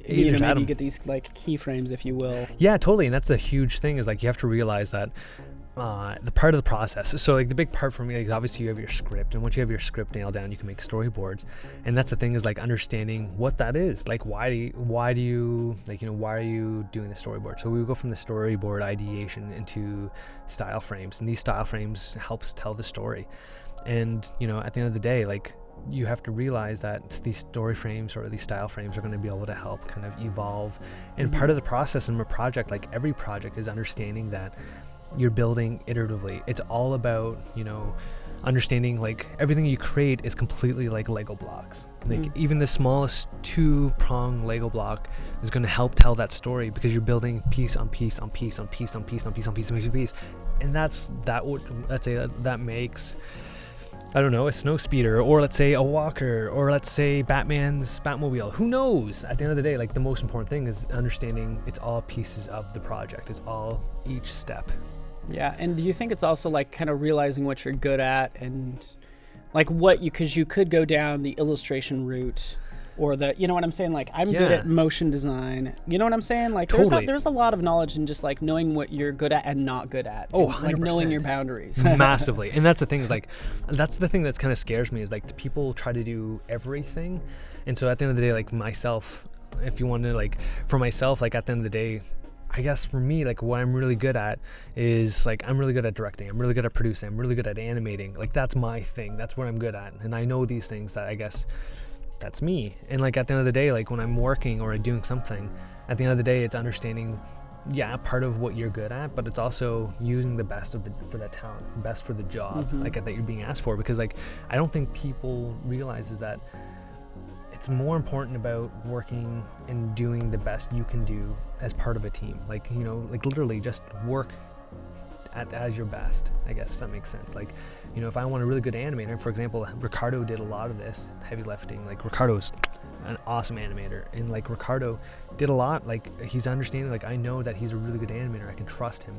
maybe you get these like keyframes, if you will. Yeah, totally. And that's a huge thing, is like you have to realize that the part of the process. So like the big part for me, like obviously you have your script, and once you have your script nailed down, you can make storyboards. And that's the thing, is like understanding what that is. Like why are you doing the storyboard? So we go from the storyboard ideation into style frames, and these style frames helps tell the story. And at the end of the day, like you have to realize that these story frames or these style frames are going to be able to help kind of evolve. And part of the process in a project, like every project, is understanding that you're building iteratively. It's all about, understanding like everything you create is completely like Lego blocks. Like even the smallest 2-prong Lego block is going to help tell that story, because you're building piece on piece on piece on piece on piece on piece on piece on piece. And that makes, I don't know, a snow speeder, or let's say a walker, or let's say Batman's Batmobile. Who knows? At the end of the day, like the most important thing is understanding it's all pieces of the project. It's all each step. Yeah, and do you think it's also like kind of realizing what you're good at, and like because you could go down the illustration route, or you know what I'm saying? Like I'm good at motion design. You know what I'm saying? Like totally. there's a lot of knowledge in just like knowing what you're good at and not good at. Oh, like knowing your boundaries. Massively. And that's the thing, is like that's the thing that's kind of scares me, is like the people try to do everything. And so at the end of the day, like myself, if you want to like for myself, like at the end of the day, I guess for me, like what I'm really good at is like I'm really good at directing, I'm really good at producing, I'm really good at animating. Like that's my thing, that's what I'm good at. And I know these things that I guess that's me. And like at the end of the day, like when I'm working or I'm doing something, at the end of the day, it's understanding part of what you're good at, but it's also using the best for that talent, best for the job, like that you're being asked for. Because like I don't think people realize is that it's more important about working and doing the best you can do as part of a team. Like, you know, like literally just work as your best, I guess, if that makes sense. Like, you know, if I want a really good animator, for example, Ricardo did a lot of this heavy lifting. Like Ricardo's an awesome animator, and like Ricardo did a lot. Like he's understanding, like I know that he's a really good animator, I can trust him,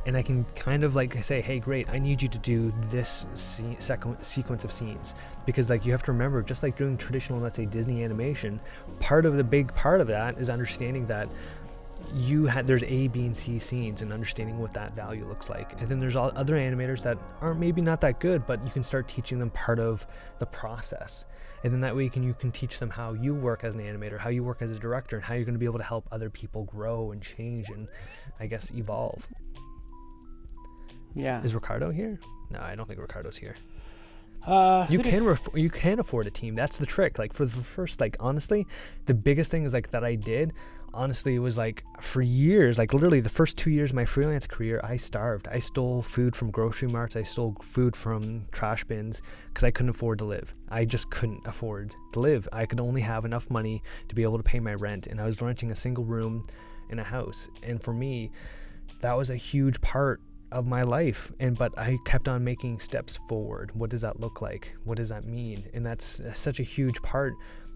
and I can kind of like say, hey, great, I need you to do this sequence of scenes, because like you have to remember, just like doing traditional, let's say Disney animation, the big part of that is understanding that there's A, B, and C scenes and understanding what that value looks like. And then there's all other animators that aren't maybe not that good, but you can start teaching them part of the process. And then that way you can teach them how you work as an animator, how you work as a director, and how you're going to be able to help other people grow and change and, I guess, evolve. Yeah. Is Ricardo here? No, I don't think Ricardo's here. You can afford a team. That's the trick. Like for the first, like honestly, the biggest thing is like that I did. Honestly, it was like for years, like literally the first 2 years of my freelance career, I starved. I stole food from grocery marts. I stole food from trash bins because I couldn't afford to live. I just couldn't afford to live. I could only have enough money to be able to pay my rent, and I was renting a single room in a house. And for me, that was a huge part of my life, but I kept on making steps forward. What does that look like? What does that mean? And that's such a huge part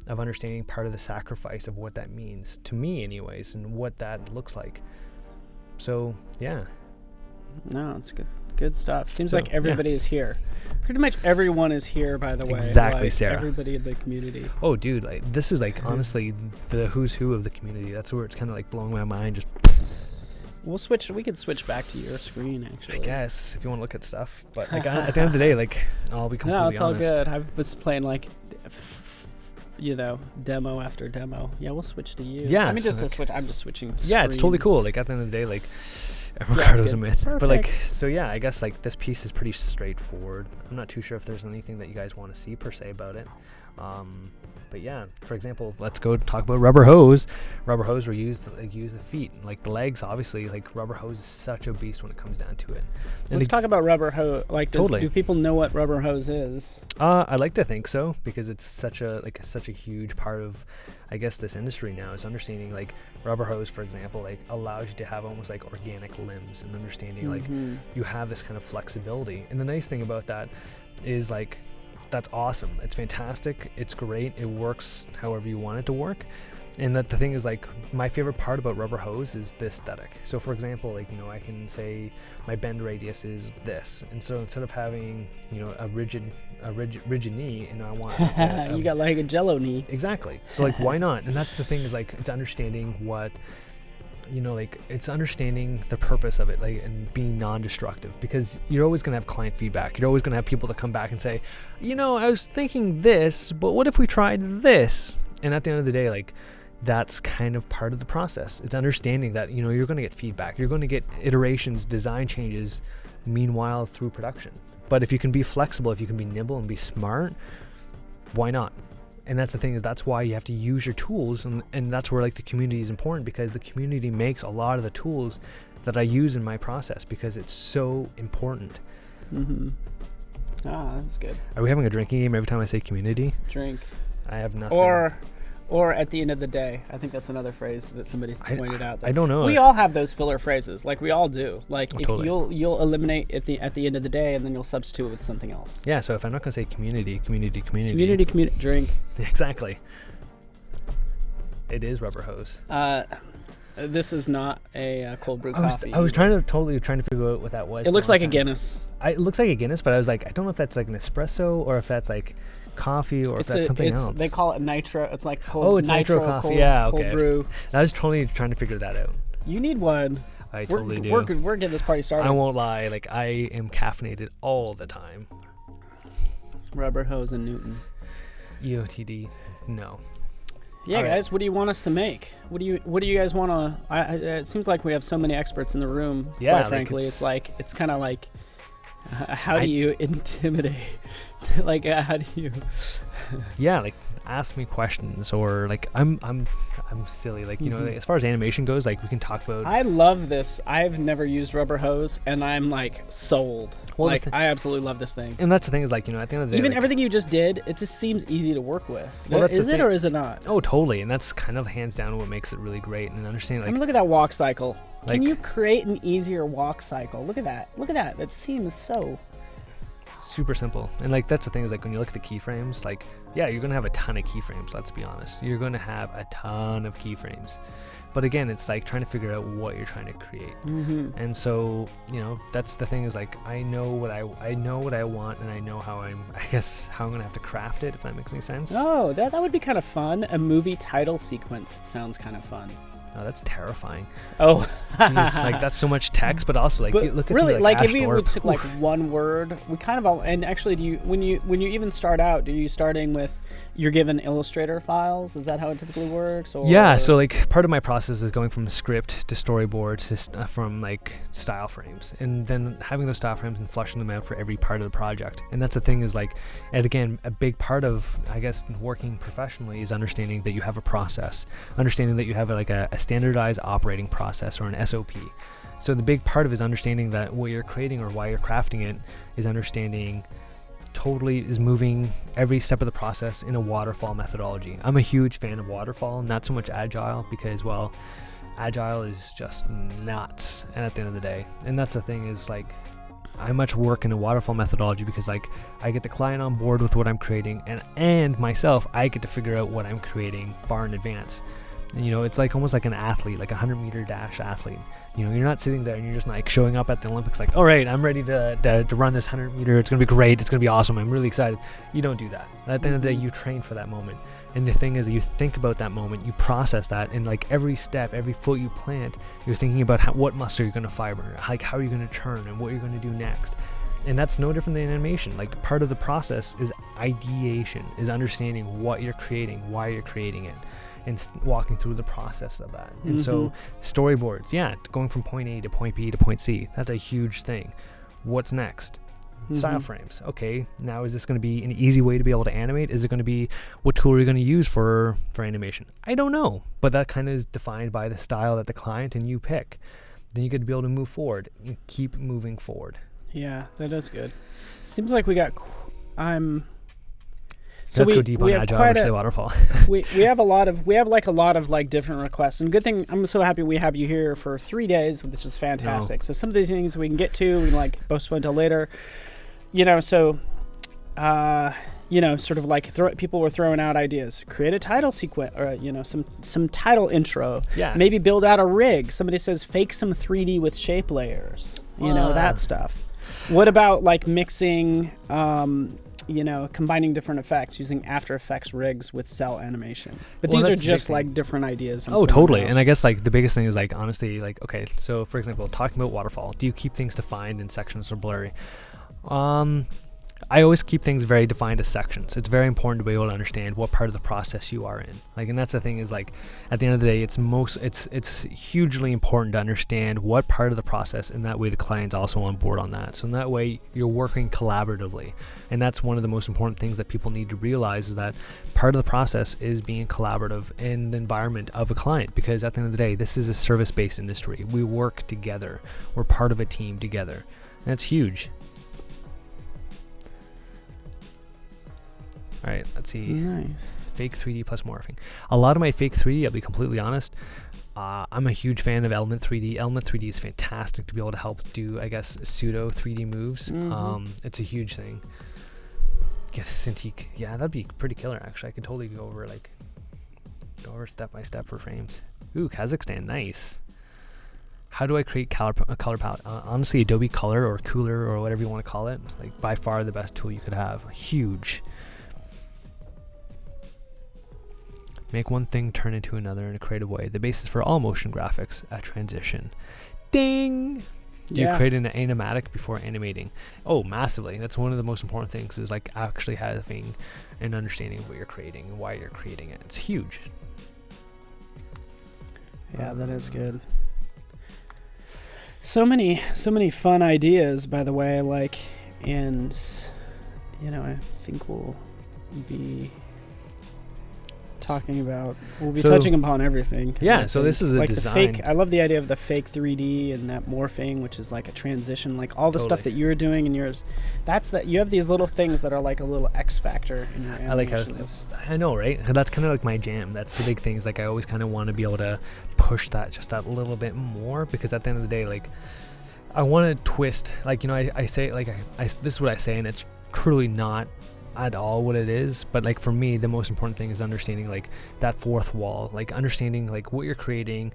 of understanding part of the sacrifice of what that means to me anyways, and what that looks like. So yeah, no, it's good stuff. Seems like everybody is here. Pretty much everyone is here, by the way. Exactly, like, Sarah. Everybody in the community. Oh dude, like this is like honestly the who's who of the community. That's where it's kind of like blowing my mind. Just we could switch back to your screen, actually. I guess if you want to look at stuff, but like at the end of the day, like I'll be completely honest. No, it's all good. I was playing like, you know, demo after demo. Yeah, we'll switch to you. Yeah, I'm just switching screens. Yeah, it's totally cool. Like at the end of the day, like Ricardo's a myth. Perfect. But like, so yeah, I guess like this piece is pretty straightforward. I'm not too sure if there's anything that you guys want to see per se about it. But yeah, for example, let's go talk about rubber hose. Rubber hose were used the feet, like the legs. Obviously, like rubber hose is such a beast when it comes down to it. And let's talk about rubber hose. Like, do people know what rubber hose is? I like to think so, because it's such a huge part of, I guess, this industry now, is understanding like rubber hose, for example, like allows you to have almost like organic limbs, and understanding like you have this kind of flexibility. And the nice thing about that is like, that's awesome. It's fantastic. It's great. It works however you want it to work. And that the thing is, like, my favorite part about rubber hose is the aesthetic. So for example, like, you know, I can say my bend radius is this, and so instead of having, you know, a rigid knee, and I want you got like a Jello knee. Exactly. So like, why not? And that's the thing, is like, it's understanding what, you know, like it's understanding the purpose of it, like, and being non-destructive, because you're always going to have client feedback. You're always going to have people that come back and say, you know, I was thinking this, but what if we tried this? And at the end of the day, like, that's kind of part of the process. It's understanding that, you know, you're going to get feedback. You're going to get iterations, design changes, meanwhile through production. But if you can be flexible, if you can be nimble and be smart, why not? And that's the thing, is that's why you have to use your tools, and that's where like the community is important, because the community makes a lot of the tools that I use in my process, because it's so important. That's good. Are we having a drinking game every time I say community? Drink. I have nothing. Or at the end of the day. I think that's another phrase that somebody's pointed out. I don't know. We all have those filler phrases. Like, we all do. Like, if totally. you'll eliminate at the end of the day, and then you'll substitute with something else. Yeah, so if I'm not going to say community. Drink. Exactly. It is rubber hose. This is not a cold brew coffee. I was trying to figure out what that was. It looks like a Guinness. It looks like a Guinness, but I was like, I don't know if that's like an espresso, or if that's like coffee, or if that's something else. They call it nitro. It's like cold. It's nitro coffee. Cold, yeah, okay. Cold brew. I was totally trying to figure that out. You need one. I totally do. We're getting this party started. I won't lie. Like, I am caffeinated all the time. Rubber hose and Newton. EOTD. No. Yeah, guys. What do you want us to make? What do you guys want to? It seems like we have so many experts in the room. Yeah, quite frankly, it's kind of like, How do you intimidate? Like, how do you? Yeah, like ask me questions, or like I'm silly. Like, you know, as far as animation goes, like we can talk about. I love this. I've never used rubber hose, and I'm like sold. Well, like I absolutely love this thing. And that's the thing is, like, you know, at the end of the day, Even like, everything you just did, it just seems easy to work with. Well, that's is the it thing. or is it not? Oh, totally. And that's kind of hands down what makes it really great. And understanding, I like, mean, look at that walk cycle. like, Can you create an easier walk cycle? Look at that. Look at that. That seems so. super simple. And like that's the thing is, like, when you look at the keyframes, like, yeah, you're gonna have a ton of keyframes. Let's be honest, you're gonna have a ton of keyframes, but again, it's like trying to figure out what you're trying to create. And so, you know, that's the thing is, like, I know what I want, and I know how I'm gonna have to craft it, if that makes any sense. Oh, that would be kind of fun. A movie title sequence sounds kind of fun. Oh, that's terrifying. Oh, Jeez, like that's so much text, but also like, but look at really, like Ash if you Thorpe. took like one word, we kind of all. And actually, do you when you even start out, do you starting with you're given Illustrator files? Is that how it typically works? Or? Yeah, so like part of my process is going from script to storyboard to from like style frames, and then having those style frames and fleshing them out for every part of the project. And that's the thing is, like, and again, a big part of, I guess, working professionally is understanding that you have a process, understanding that you have like a standardized operating process or an SOP. So the big part of it is understanding that what you're creating or why you're crafting it is understanding totally is moving every step of the process in a waterfall methodology. I'm a huge fan of waterfall, not so much agile, because, well, agile is just nuts, and at the end of the day, and that's the thing is, like, I much work in a waterfall methodology because, like, I get the client on board with what I'm creating, and myself, I get to figure out what I'm creating far in advance. And, you know, it's like almost like an athlete, like a 100-meter dash athlete. You know, you're not sitting there and you're just like showing up at the Olympics like, all right, I'm ready to run this 100-meter. It's going to be great. It's going to be awesome. I'm really excited. You don't do that. At the end of the day, you train for that moment. And the thing is, you think about that moment, you process that, and like every step, every foot you plant, you're thinking about what muscle you're going to fiber, like how you're going to turn and what you're going to do next. And that's no different than animation. Like, part of the process is ideation, is understanding what you're creating, why you're creating it, and walking through the process of that. And so storyboards, yeah, going from point A to point B to point C, that's a huge thing. What's next? Style frames. Okay, now is this going to be an easy way to be able to animate? Is it going to be, what tool are you going to use for animation? I don't know, but that kind of is defined by the style that the client and you pick. Then you get to be able to move forward and keep moving forward. Yeah, that is good. Seems like we got So let's go deep on agile versus waterfall. we have a lot of like different requests, and good thing I'm so happy we have you here for 3 days, which is fantastic. So some of these things we can get to, we can like postpone until later, you know. So you know, sort of like people were throwing out ideas, create a title sequence, or you know, some title intro, maybe build out a rig. Somebody says fake some 3D with shape layers, you know, that stuff. What about like mixing you know, combining different effects using After Effects rigs with cell animation. But these are just like different ideas. Oh, totally. And I guess like the biggest thing is like, honestly, like, okay, so for example, talking about waterfall, do you keep things defined in sections or blurry? I always keep things very defined as sections. It's very important to be able to understand what part of the process you are in. Like, and that's the thing is, like, at the end of the day, it's hugely important to understand what part of the process, and that way the client's also on board on that. So in that way, you're working collaboratively. And that's one of the most important things that people need to realize, is that part of the process is being collaborative in the environment of a client, because at the end of the day, this is a service-based industry. We work together. We're part of a team together. And that's huge. All right, let's see. Nice. Fake 3D plus morphing. A lot of my fake 3D, I'll be completely honest, I'm a huge fan of Element 3D. Element 3D is fantastic to be able to help do, I guess, pseudo 3D moves. It's a huge thing. Get Cintiq. Yeah, that'd be pretty killer, actually. I could totally go over step by step for frames. Ooh, Kazakhstan, nice. How do I create a color palette? Honestly, Adobe Color or Cooler or whatever you want to call it, like by far the best tool you could have. Huge. Make one thing turn into another in a creative way. The basis for all motion graphics, a transition. Ding! Do you create an animatic before animating? Oh, massively. That's one of the most important things, is like actually having an understanding of what you're creating and why you're creating it. It's huge. Yeah, that is good. So many fun ideas, by the way, like, and, I think we'll be touching upon everything. Yeah, so this is a like design. I love the idea of the fake 3D and that morphing, which is like a transition, like all the stuff that you were doing in yours. You have these little things that are like a little X factor in your animations. I know, right? That's kind of like my jam. That's the big thing, is like I always kind of want to be able to push that just that little bit more, because at the end of the day, like, I want to twist, like, I say, like, this is what I say, and it's truly not at all what it is, but like for me the most important thing is understanding like that fourth wall, like understanding like what you're creating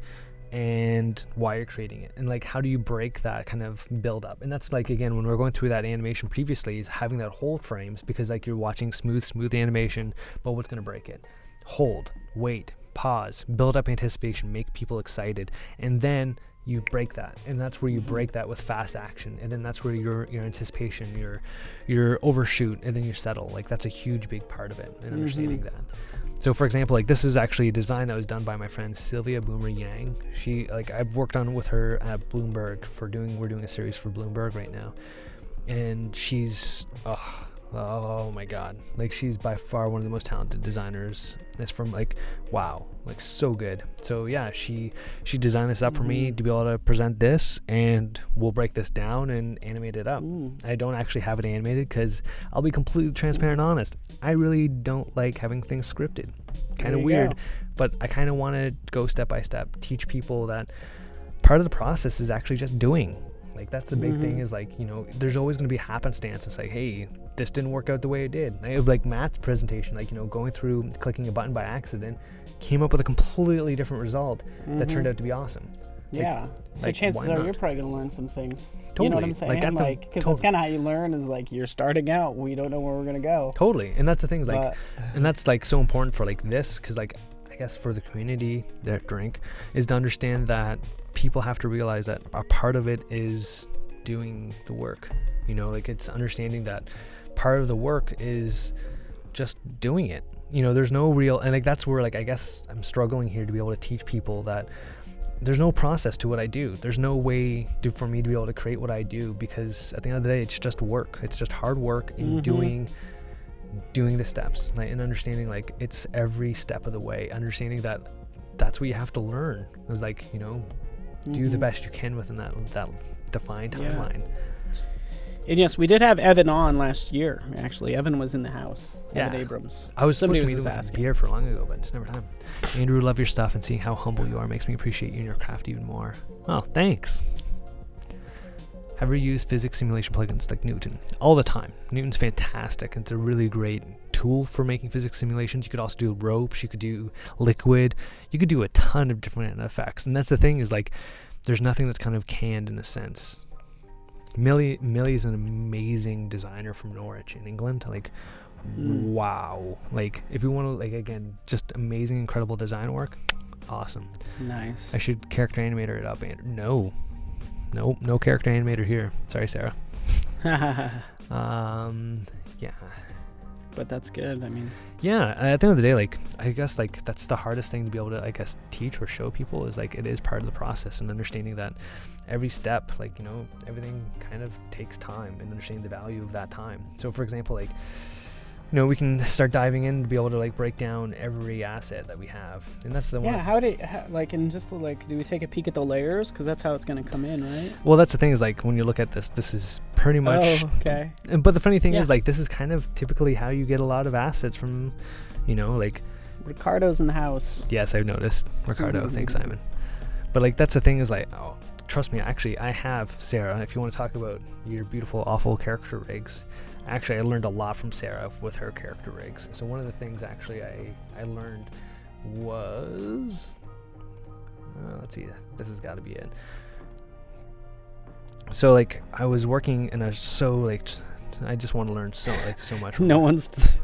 and why you're creating it, and like how do you break that kind of build up. And that's like, again, when we're going through that animation previously, is having that hold frames, because like you're watching smooth animation, but what's going to break it? Hold, wait, pause, build up anticipation, make people excited, and then you break that, and that's where you break that with fast action, and then that's where your anticipation, your overshoot, and then you settle. Like that's a huge big part of it, and understanding that. So for example, like this is actually a design that was done by my friend Sylvia Boomer Yang. She, like, I've worked on with her at Bloomberg we're doing a series for Bloomberg right now, and she's oh my god, like she's by far one of the most talented designers. It's from like, wow, like so good. So yeah, she designed this up for me to be able to present this, and we'll break this down and animate it up. I don't actually have it animated because I'll be completely transparent and honest, I really don't like having things scripted. Kind of weird, but I kind of want to go step by step, teach people that part of the process is actually just doing. Like that's the big thing, is like, there's always going to be happenstance. It's like, hey, this didn't work out the way it did. Like Matt's presentation, like, going through clicking a button by accident, came up with a completely different result that turned out to be awesome. Yeah. So chances are you're probably going to learn some things. Totally. You know what I'm saying? Like, because that's kind of how you learn, is like you're starting out. We don't know where we're going to go. Totally. And that's the thing, is like, and that's like so important for like this, because like, I guess for the community that drink, is to understand that people have to realize that a part of it is doing the work. Like it's understanding that part of the work is just doing it. There's no real, and like that's where, like, I guess I'm struggling here to be able to teach people that there's no process to what I do. There's no way for me to be able to create what I do, because at the end of the day, it's just work. It's just hard work in doing the steps, like, and understanding like it's every step of the way, understanding that that's what you have to learn, is like, do the best you can within that defined timeline. And yes, we did have Evan on last year. Actually, Evan was in the house. Yeah. Evan Abrams. I was supposed to meet was him with beer for long ago, but it's never time. Andrew, love your stuff, and seeing how humble you are makes me appreciate you and your craft even more. Oh, thanks. Have you used physics simulation plugins like Newton? All the time. Newton's fantastic. It's a really great tool for making physics simulations. You could also do ropes. You could do liquid. You could do a ton of different effects. And that's the thing, is like, there's nothing that's kind of canned in a sense. Millie's an amazing designer from Norwich in England. Like, wow. Like, if you want to, like, again, just amazing, incredible design work, awesome. Nice. I should character animator it up, Andrew. No character animator here. Sorry, Sarah. Yeah. But that's good. I mean, yeah, at the end of the day, like, I guess like that's the hardest thing to be able to, I guess, teach or show people, is like it is part of the process, and understanding that every step, like, everything kind of takes time, and understanding the value of that time. So for example, like, we can start diving in to be able to like break down every asset that we have, and that's the one. Yeah, and just like, do we take a peek at the layers, because that's how it's going to come in, right? Well, that's the thing, is like when you look at this is pretty much. Oh, okay. But the funny thing is, like, this is kind of typically how you get a lot of assets from, like. Ricardo's in the house. Yes, I've noticed. Ricardo, thanks, Simon. But like that's the thing, is like, oh, trust me, actually, I have Sarah. If you want to talk about your beautiful, awful character rigs. Actually, I learned a lot from Sarah with her character rigs. So one of the things actually I learned was, let's see, this has got to be it. So like I was working, and I was so like, I just want to learn so much.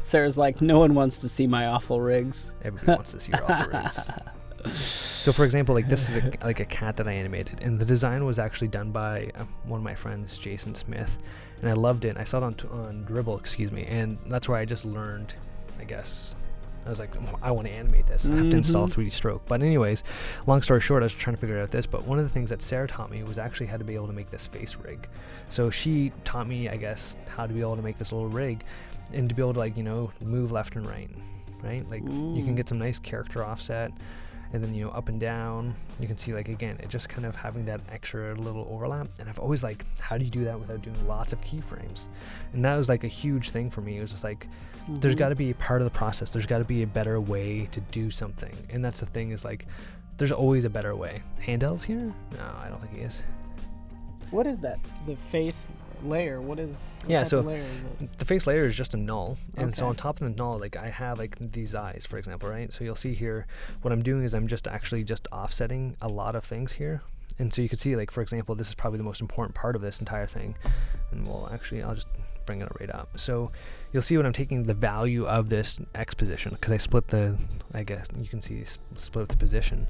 Sarah's like, no one wants to see my awful rigs. Everybody wants to see your awful rigs. So for example, like this is a cat that I animated, and the design was actually done by one of my friends, Jason Smith, and I loved it. I saw it on Dribble, and that's where I just learned, I guess, I was like, I want to animate this. I have to install 3D Stroke. But anyways, long story short, I was trying to figure out this. But one of the things that Sarah taught me was actually how to be able to make this face rig. So she taught me, I guess, how to be able to make this little rig and to be able to, like, you know, move left and right, right? Like you can get some nice character offset. And then, you know, up and down, you can see, like, again, it just kind of having that extra little overlap. And I've always like, how do you do that without doing lots of keyframes? And that was like a huge thing for me. It was just like, there's got to be a part of the process. There's got to be a better way to do something. And that's the thing, is like, there's always a better way. Handel's here? No, I don't think he is. What is that? The face layer? What so layer is it? The face layer is just a null, and so Okay. on top of the null, like, I have like these eyes, for example, right? So you'll see here, what I'm doing is I'm just actually just offsetting a lot of things here. And so you can see, like, for example, this is probably the most important part of this entire thing. And I'll just bring it right up. So you'll see when I'm taking the value of this X position, because I split I guess you can see split the position.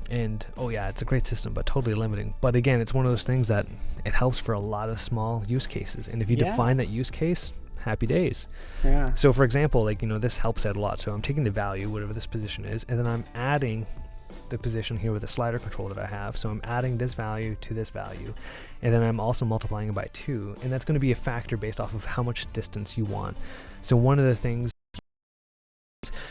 And oh yeah, it's a great system, but totally limiting. But again, it's one of those things that it helps for a lot of small use cases. And if you define that use case, happy days. Yeah. So for example, like, you know, this helps out a lot. So I'm taking the value, whatever this position is, and then I'm adding the position here with the slider control that I have. So I'm adding this value to this value, and then I'm also multiplying it by 2, and that's going to be a factor based off of how much distance you want. So one of the things,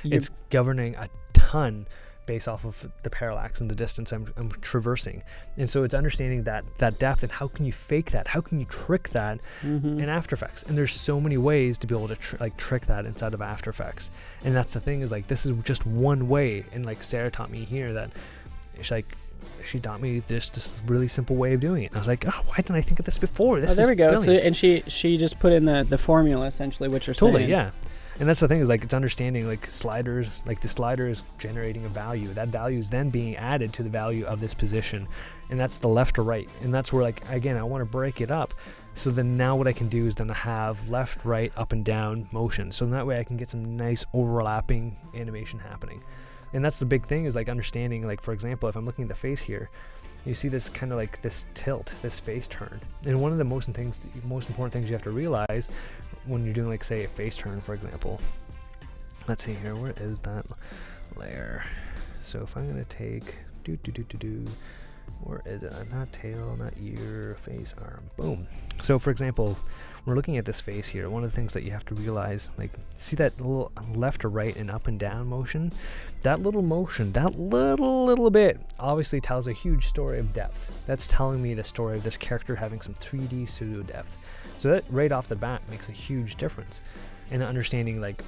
it's governing a ton based off of the parallax and the distance I'm traversing. And so it's understanding that depth, and how can you fake that? How can you trick that in After Effects? And there's so many ways to be able to trick that inside of After Effects. And that's the thing, is like, this is just one way. And like Sarah taught me here that she taught me this really simple way of doing it. And I was like, oh, why didn't I think of this before? This there we go. Brilliant. So, and she just put in the formula, essentially, what you're Totally, saying. yeah. And that's the thing, is like, it's understanding, like, sliders, like the slider is generating a value. That value is then being added to the value of this position. And that's the left or right. And that's where, like, again, I want to break it up. So then now what I can do is then have left, right, up and down motion. So that way I can get some nice overlapping animation happening. And that's the big thing, is like understanding, like, for example, if I'm looking at the face here, you see this kind of like this tilt, this face turn. And one of the most important things you have to realize when you're doing, like, say, a face turn, for example. Let's see here, where is that layer? So if I'm gonna take where is it? Not tail, not ear, face, arm, boom. So for example, we're looking at this face here. One of the things that you have to realize, like, see that little left to right and up and down motion? That little motion, that little bit, obviously tells a huge story of depth. That's telling me the story of this character having some 3D pseudo depth. So that right off the bat makes a huge difference in understanding, like,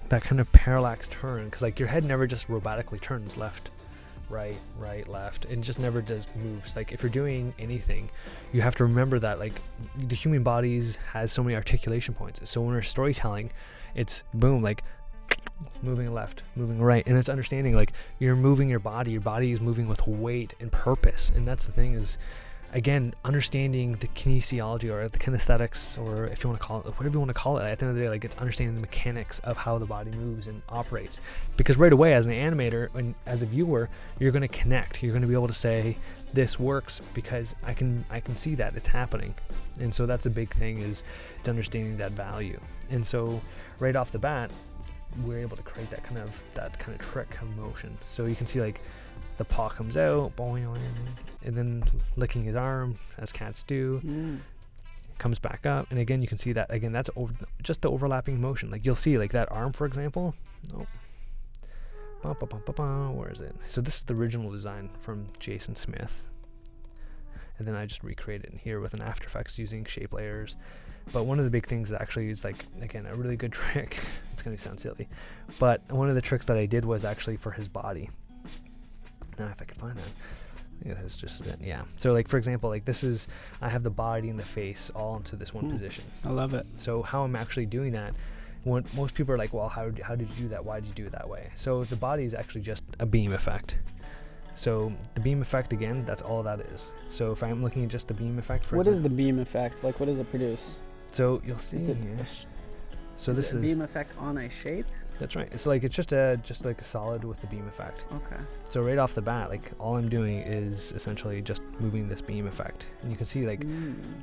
that kind of parallax turn, because, like, your head never just robotically turns left, right, left, and just never does moves. Like, if you're doing anything, you have to remember that, like, the human bodies has so many articulation points. So when we're storytelling, it's boom, like, moving left, moving right, and it's understanding, like, you're moving your body is moving with weight and purpose. And that's the thing, is, again, understanding the kinesiology, or the kinesthetics, or if you want to call it whatever you want to call it, at the end of the day, like, it's understanding the mechanics of how the body moves and operates. Because right away, as an animator and as a viewer, you're going to connect. You're going to be able to say, this works because I can see that it's happening. And so that's a big thing, is it's understanding that value. And so right off the bat, we're able to create that kind of trick of motion. So you can see, like, the paw comes out, and then licking his arm, as cats do, comes back up, and again you can see that, again, that's just the overlapping motion. Like, you'll see, like, that arm, for example. Where is it? So this is the original design from Jason Smith, and then I just recreated it in here with an After Effects using shape layers. But one of the big things actually is, like, again, a really good trick. It's gonna sound silly, but one of the tricks that I did was actually for his body. Now if I could find that. Yeah, that's just it. Yeah. So, like, for example, like, this is, I have the body and the face all into this one position. I love it. So how I'm actually doing that, when most people are like, well, how did you do that? Why did you do it that way? So the body is actually just a beam effect. So the beam effect, again, that's all that is. So if I'm looking at just the beam effect, What is the beam effect? Like, what does it produce? So you'll see Is it here. So this is it a is beam effect on a shape? That's right. It's like it's just a solid with the beam effect. Okay. So right off the bat, like all I'm doing is essentially just moving this beam effect, and you can see like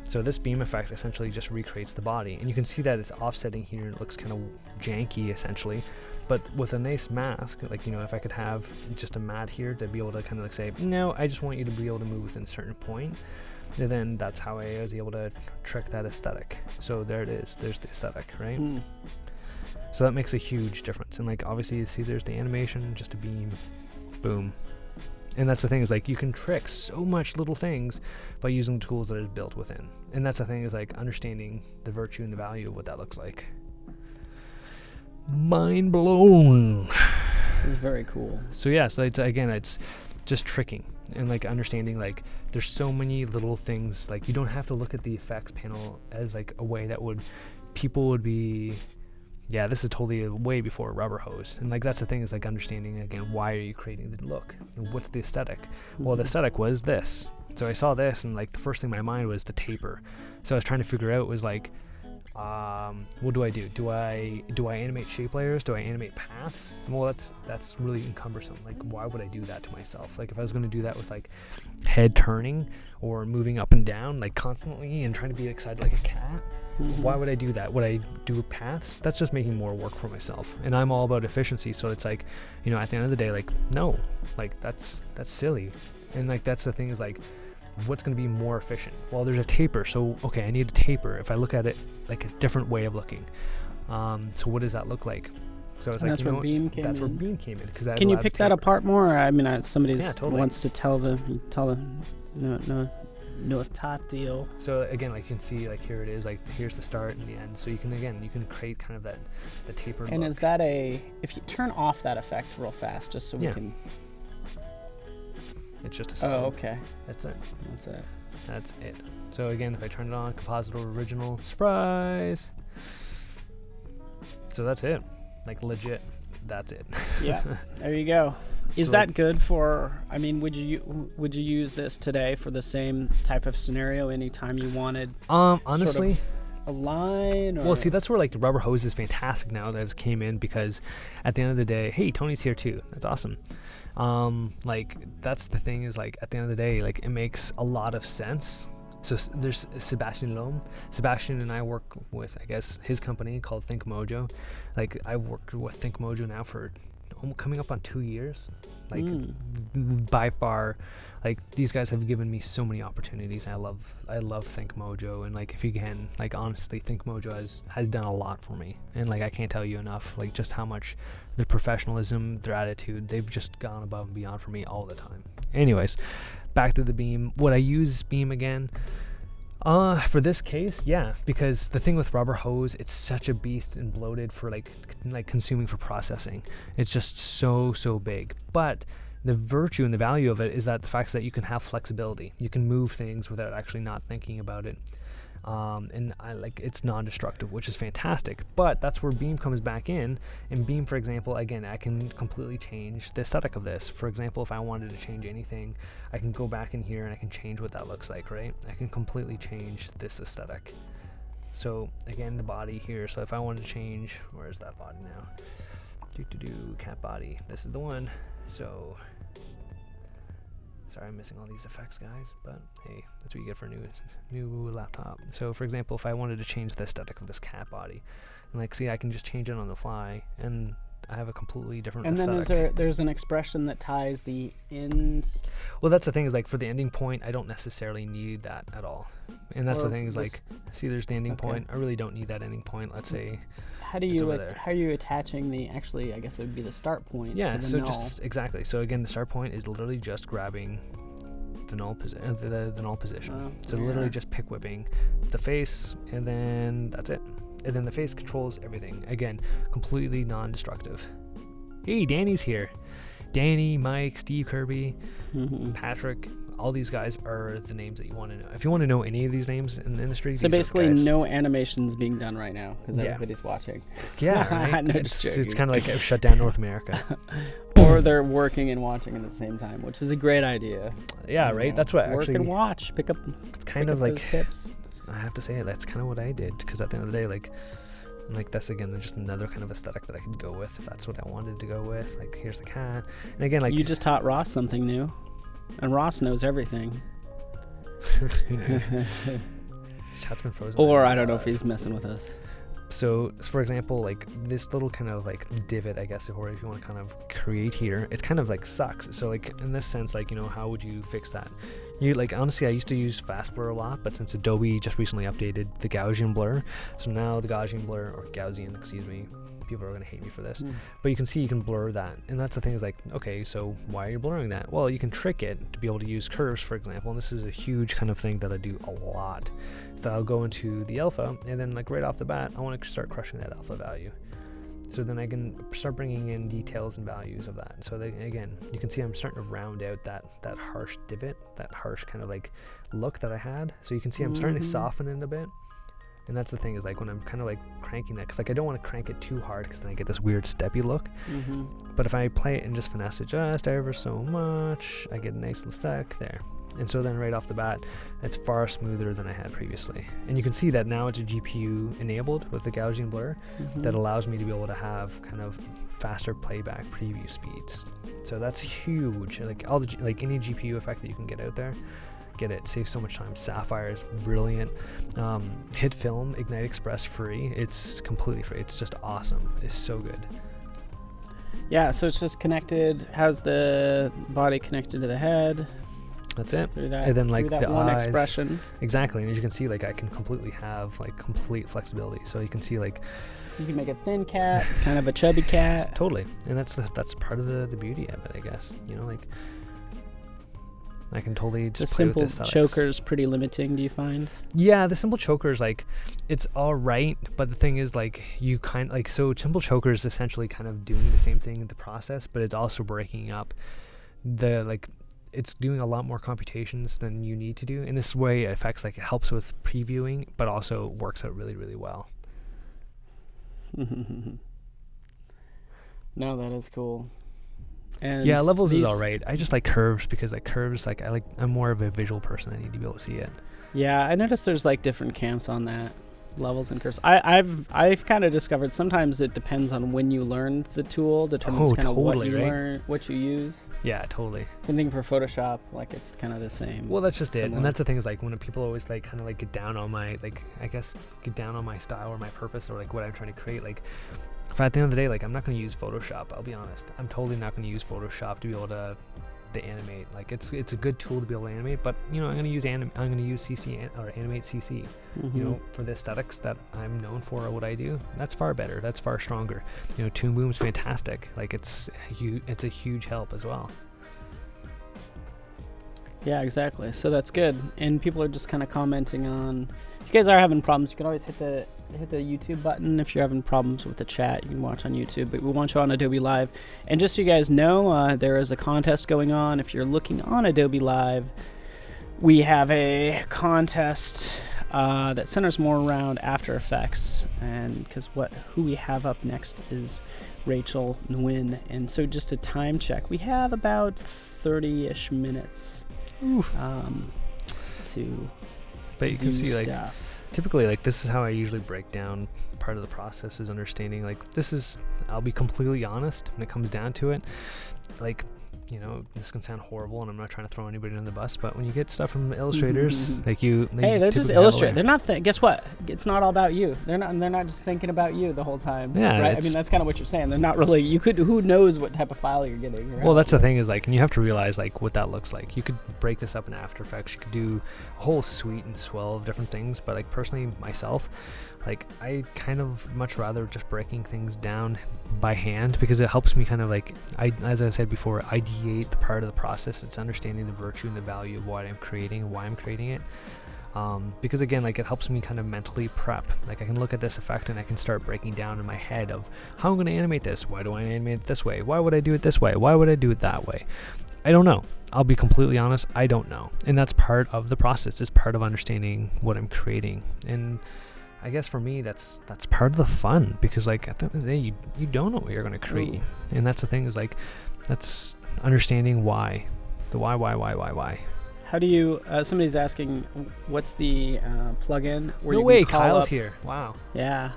so this beam effect essentially just recreates the body, and you can see that it's offsetting here and it looks kind of janky essentially. But with a nice mask, like, you know, if I could have just a mat here to be able to kind of like say, no, I just want you to be able to move within a certain point, and then that's how I was able to trick that aesthetic. So there it is. There's the aesthetic, right? So that makes a huge difference. And like obviously you see there's the animation, just a beam, boom. And that's the thing, is like you can trick so much little things by using the tools that are built within. And that's the thing, is like understanding the virtue and the value of what that looks like. Mind blown. It's very cool. So yeah, so it's just tricking and like understanding like there's so many little things. Like you don't have to look at the effects panel as like a way that people would be, yeah, this is totally way before rubber hose. And like that's the thing, is like understanding again, why are you creating the look? And what's the aesthetic? Well, the aesthetic was this. So I saw this and like the first thing in my mind was the taper. So I was trying to figure out was like, what do I do? Do I animate shape layers? Do I animate paths? Well, that's really cumbersome. Like, why would I do that to myself? Like, if I was going to do that with like head turning or moving up and down like constantly and trying to be excited like a cat, why would I do that? Would I do paths? That's just making more work for myself. And I'm all about efficiency, so it's like, you know, at the end of the day, like, no, like that's silly. And like that's the thing, is like, what's going to be more efficient? Well, there's a taper, so okay, I need a taper. If I look at it like a different way of looking, so what does that look like? So it's and like, that's where beam came in. That's where beam came in. Because can you pick that apart more? I mean, somebody totally wants to tell the no top deal. So again, like you can see, like here it is. Like here's the start and the end. So you can create kind of the taper. And look. is that if you turn off that effect real fast, just so we can. It's just a solid. Oh, okay. That's it. That's it. So again, if I turn it on, composite or original, surprise. So that's it. Like legit, that's it. Yeah, there you go. Is that good for, I mean, would you use this today for the same type of scenario anytime you wanted? Honestly, sort of a line? Or? Well, see, that's where like rubber hose is fantastic now that it's came in, because at the end of the day, hey, Tony's here too. That's awesome. Like that's the thing, is like at the end of the day, like it makes a lot of sense. So there's Sebastian Lohm. Sebastian and I work with, I guess, his company called Think Mojo. Like I've worked with Think Mojo now for coming up on 2 years. Like by far, like these guys have given me so many opportunities. I love Think Mojo, and like if you can, like honestly, Think Mojo has done a lot for me, and like I can't tell you enough, like just how much their professionalism, their attitude, they've just gone above and beyond for me all the time. Anyways, back to the beam. Would I use beam again? For this case, yeah, because the thing with rubber hose, it's such a beast and bloated for like consuming for processing. It's just so big. But the virtue and the value of it is that the fact that you can have flexibility. You can move things without actually not thinking about it. And I like it's non-destructive, which is fantastic. But that's where beam comes back in. And beam, for example, again, I can completely change the aesthetic of this. For example, if I wanted to change anything, I can go back in here and I can change what that looks like, right? I can completely change this aesthetic. So again, the body here. So if I wanted to change, where's that body now? Cat body. This is the one. So sorry, I'm missing all these effects, guys, but hey, that's what you get for a new laptop. So for example, if I wanted to change the aesthetic of this cat body, and like see, I can just change it on the fly, and I have a completely different aesthetic. And then there's an expression that ties the end. Well, that's the thing, is like for the ending point, I don't necessarily need that at all. And that's the thing, is like, see, there's the ending point. I really don't need that ending point. Let's say, how are you attaching the, actually, I guess it would be the start point. Yeah, to the so null. just exactly. So again, the start point is literally just grabbing the null position. So literally just pick whipping the face, and then that's it. And then the face controls everything. Again, completely non-destructive. Hey, Danny's here. Danny, Mike, Steve Kirby, Patrick, all these guys are the names that you want to know. If you want to know any of these names in the industry, so basically no animations being done right now because everybody's watching. Yeah, right? No, it's kind of like shut down North America. Or they're working and watching at the same time, which is a great idea. Yeah, right? That's what work actually... Work and watch. Pick up it's kind of like... tips. I have to say, that's kind of what I did, because at the end of the day, like, And like that's again just another kind of aesthetic that I could go with if that's what I wanted to go with. Like here's the cat, and again like you just taught Ross something new, and Ross knows everything. Chat's been frozen. Or I don't know if he's messing with us. So for example, like this little kind of like divot, I guess, or if you want to kind of create here, it's kind of like sucks. So like in this sense, like, you know, how would you fix that? You like, honestly, I used to use fast blur a lot, but since Adobe just recently updated the Gaussian blur, so now the Gaussian blur, or Gaussian, excuse me, people are going to hate me for this, but you can see you can blur that. And that's the thing is like, okay, so why are you blurring that? Well, you can trick it to be able to use curves, for example, and this is a huge kind of thing that I do a lot. So I'll go into the alpha, and then like right off the bat, I want to start crushing that alpha value. So then I can start bringing in details and values of that. So then, again, you can see I'm starting to round out that harsh divot, that harsh kind of like look that I had. So you can see I'm starting to soften it a bit. And that's the thing is like when I'm kind of like cranking that, because like I don't want to crank it too hard because then I get this weird steppy look. But if I play it and just finesse it just ever so much, I get a nice little stack there. And so then right off the bat, it's far smoother than I had previously. And you can see that now it's a GPU enabled with the Gaussian blur that allows me to be able to have kind of faster playback preview speeds. So that's huge. Like all the like any GPU effect that you can get out there, get it. Saves so much time. Sapphire is brilliant. Hit Film, Ignite Express free. It's completely free. It's just awesome. It's so good. Yeah, so it's just connected. How's the body connected to the head? That's it. Through that, and then like that the one eyes, expression. Exactly. And as you can see, like I can completely have like complete flexibility. So you can see like you can make a thin cat, kind of a chubby cat. Totally. And that's part of the beauty of it, I guess. You know, like I can totally just the play with simple this. choker's pretty limiting, do you find? Yeah, the simple choker's like it's all right, but the thing is like you kind like so simple choker's essentially kind of doing the same thing in the process, but it's also breaking up the like it's doing a lot more computations than you need to do. In this way, it affects like it helps with previewing, but also works out really, really well. No, that is cool. And yeah, levels is all right. I just like curves because like curves, like I'm more of a visual person. I need to be able to see it. Yeah, I noticed there's like different camps on that. Levels and curves. I've kind of discovered sometimes it depends on when you learned the tool, determines kind of what you learn, what you use. Yeah, totally. Same thing for Photoshop, like it's kind of the same. Well, that's just it. And that's the thing is like when people always like kind of like get down on my like I guess get down on my style or my purpose or like what I'm trying to create. Like if at the end of the day, like I'm not going to use Photoshop. I'll be honest. I'm totally not going to use Photoshop to be able to animate. Like it's a good tool to be able to animate, but you know I'm going to use CC or Animate CC. You know, for the aesthetics that I'm known for or what I do, that's far better. That's far stronger. You know, Toon Boom's fantastic. Like it's a huge help as well. Yeah, exactly. So that's good. And people are just kind of commenting on. If you guys are having problems, you can always hit the YouTube button. If you're having problems with the chat, you can watch on YouTube. But we want you on Adobe Live. And just so you guys know, there is a contest going on. If you're looking on Adobe Live, we have a contest that centers more around After Effects. And because who we have up next is Rachel Nguyen. And so just a time check, we have about 30-ish minutes. But you can see stuff. Like typically like this is how I usually break down part of the process is understanding like this is I'll be completely honest when it comes down to it, like you know this can sound horrible and I'm not trying to throw anybody under the bus, but when you get stuff from illustrators like they're just illustrating. They're not guess what, it's not all about you. They're not just thinking about you the whole time. Yeah, right. I mean that's kind of what you're saying. They're not really, who knows what type of file you're getting. Well, that's the thing is like, and you have to realize like what that looks like. You could break this up in After Effects. You could do a whole suite and swell of different things, but like personally myself, like I kind of much rather just breaking things down by hand because it helps me kind of like as I said before, ideate the part of the process. It's understanding the virtue and the value of what I'm creating and why I'm creating it. Because again, like it helps me kind of mentally prep. Like I can look at this effect and I can start breaking down in my head of how I'm going to animate this. Why do I animate it this way? Why would I do it this way? Why would I do it that way? I don't know. I'll be completely honest. I don't know. And that's part of the process. It's part of understanding what I'm creating. And I guess for me, that's part of the fun because like at the end of the day, you don't know what you're going to create. And that's the thing is like, that's understanding why. The why. How do you, somebody's asking, what's the plugin? No way, Kyle's here. Wow. Yeah.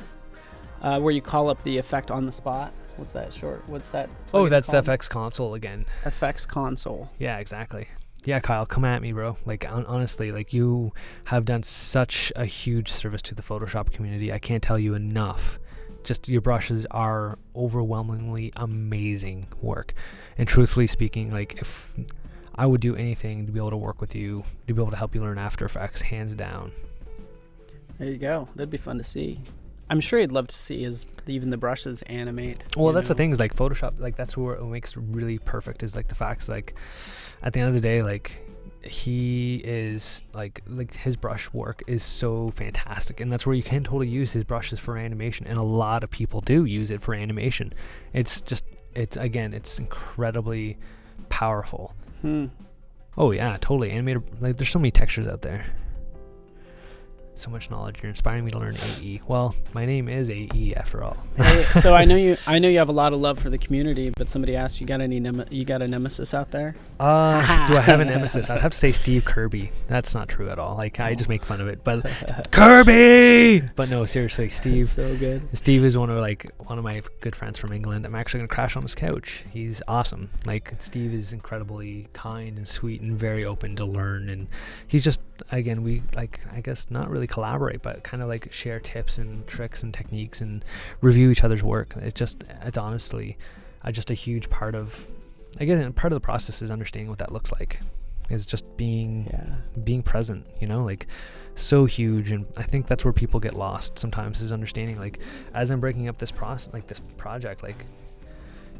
where you call up the effect on the spot. What's that short? What's that? Oh, that's the FX console again. FX console. Yeah, exactly. Yeah, Kyle, come at me, bro. Like, honestly, like, you have done such a huge service to the Photoshop community. I can't tell you enough. Just your brushes are overwhelmingly amazing work. And truthfully speaking, like, if I would do anything to be able to work with you, to be able to help you learn After Effects, hands down. There you go. That'd be fun to see. I'm sure he'd love to see even the brushes animate. Well, that's the thing is, like, Photoshop, like, that's where it makes it really perfect is, like, the facts, like, at the end of the day, like, he is, like his brush work is so fantastic, and that's where you can totally use his brushes for animation, and a lot of people do use it for animation. It's incredibly powerful. Oh, yeah, totally. Animator, like, there's so many textures out there. So much knowledge. You're inspiring me to learn AE. Well, my name is AE after all. Hey, so I know you have a lot of love for the community, but somebody asked, you got a nemesis out there? Do I have a nemesis? I'd have to say Steve Kirby. That's not true at all. Like, I just make fun of it, but Kirby. But no, seriously, Steve. That's so good. Steve is one of my good friends from England. I'm actually gonna crash on his couch. He's awesome. Like, Steve is incredibly kind and sweet and very open to learn, and he's just, again, we, like, I guess not really collaborate, but kind of like share tips and tricks and techniques and review each other's work. It's honestly just a huge part of, again, part of the process is understanding what that looks like, is just being present, like, so huge. And I think that's where people get lost sometimes, is understanding, like, as I'm breaking up this process, like this project, like,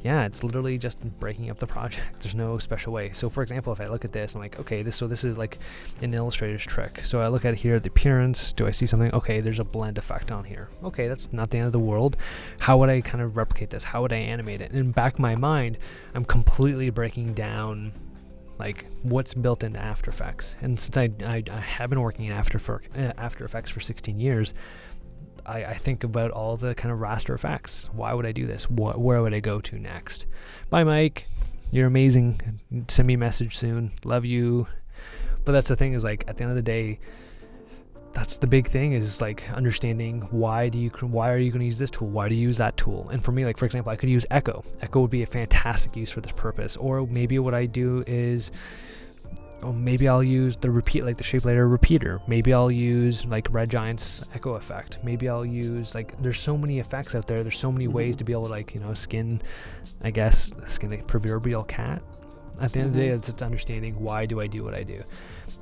yeah, it's literally just breaking up the project. There's no special way. So, for example, if I look at this, I'm like, okay, this is like an illustrator's trick. So I look at here, the appearance. Do I see something? Okay, there's a blend effect on here. Okay, that's not the end of the world. How would I kind of replicate this? How would I animate it? And in the back of my mind, I'm completely breaking down, like, what's built into After Effects. And since I have been working in After Effects for 16 years, I think about all the kind of raster effects. Why would I do this? Where would I go to next? Bye, Mike. You're amazing. Send me a message soon. Love you. But that's the thing, is, like, at the end of the day, that's the big thing, is, like, understanding why are you going to use this tool? Why do you use that tool? And for me, like, for example, I could use Echo. Echo would be a fantastic use for this purpose. Or maybe what I do is, maybe I'll use the repeat, like the shape layer repeater. Maybe I'll use, like, Red Giant's echo effect. Maybe I'll use, like, there's so many effects out there. There's so many ways to be able to, like, skin the proverbial cat. At the end of the day, it's understanding why do I do what I do.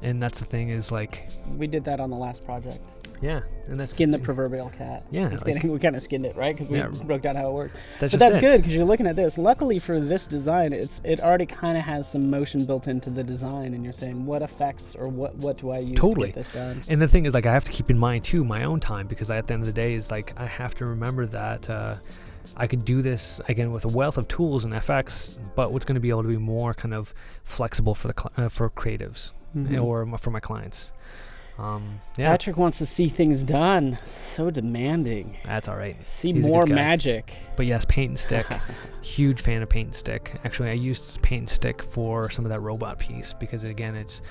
And that's the thing, is, like, we did that on the last project. Yeah, and that's skin the proverbial cat. Yeah, just kidding. We kind of skinned it, right? Because we broke down how it worked. That's good, because you're looking at this. Luckily for this design, it already kind of has some motion built into the design, and you're saying what effects or what do I use to get this done. And the thing is, like, I have to keep in mind too my own time, because at the end of the day, is, like, I have to remember that I could do this again with a wealth of tools and FX, but what's going to be able to be more kind of flexible for the for creatives or for my clients. Patrick wants to see things done. So demanding. That's all right. He's more magic. But yes, paint and stick. Huge fan of paint and stick. Actually, I used paint and stick for some of that robot piece, because again, it's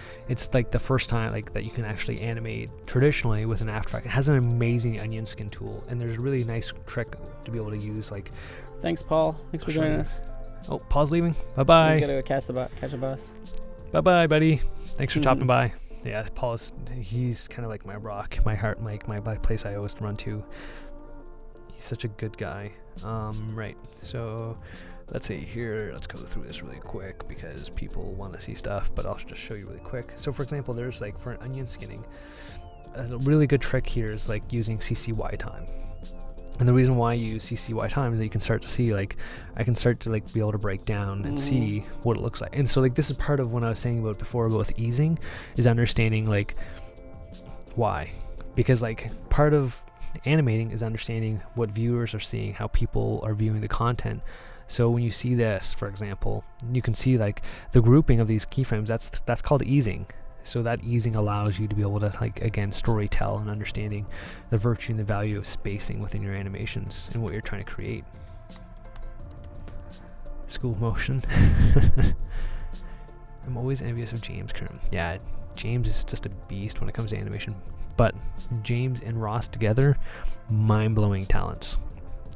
like the first time, like, that you can actually animate traditionally with an After Effects. It has an amazing onion skin tool, and there's a really nice trick to be able to use. Like, thanks, Paul. Thanks for joining us. Oh, Paul's leaving. Bye bye. We gotta catch a bus. Bye bye, buddy. Thanks for stopping by. Yeah, Paul he's kind of like my rock, my heart, my place I always run to. He's such a good guy. Right, so let's see here. Let's go through this really quick, because people want to see stuff, but I'll just show you really quick. So, for example, there's, like, for an onion skinning, a really good trick here is, like, using CCY time. And the reason why I use CCY time is that you can start to see, like, I can start to, like, be able to break down and see what it looks like. And so, like, this is part of what I was saying about before about with easing, is understanding, like, why. Because, like, part of animating is understanding what viewers are seeing, how people are viewing the content. So when you see this, for example, you can see, like, the grouping of these keyframes. That's called easing. So that easing allows you to be able to, like, again, story tell and understanding the virtue and the value of spacing within your animations and what you're trying to create. School motion. I'm always envious of James Kern. Yeah, James is just a beast when it comes to animation. But James and Ross together, mind-blowing talents.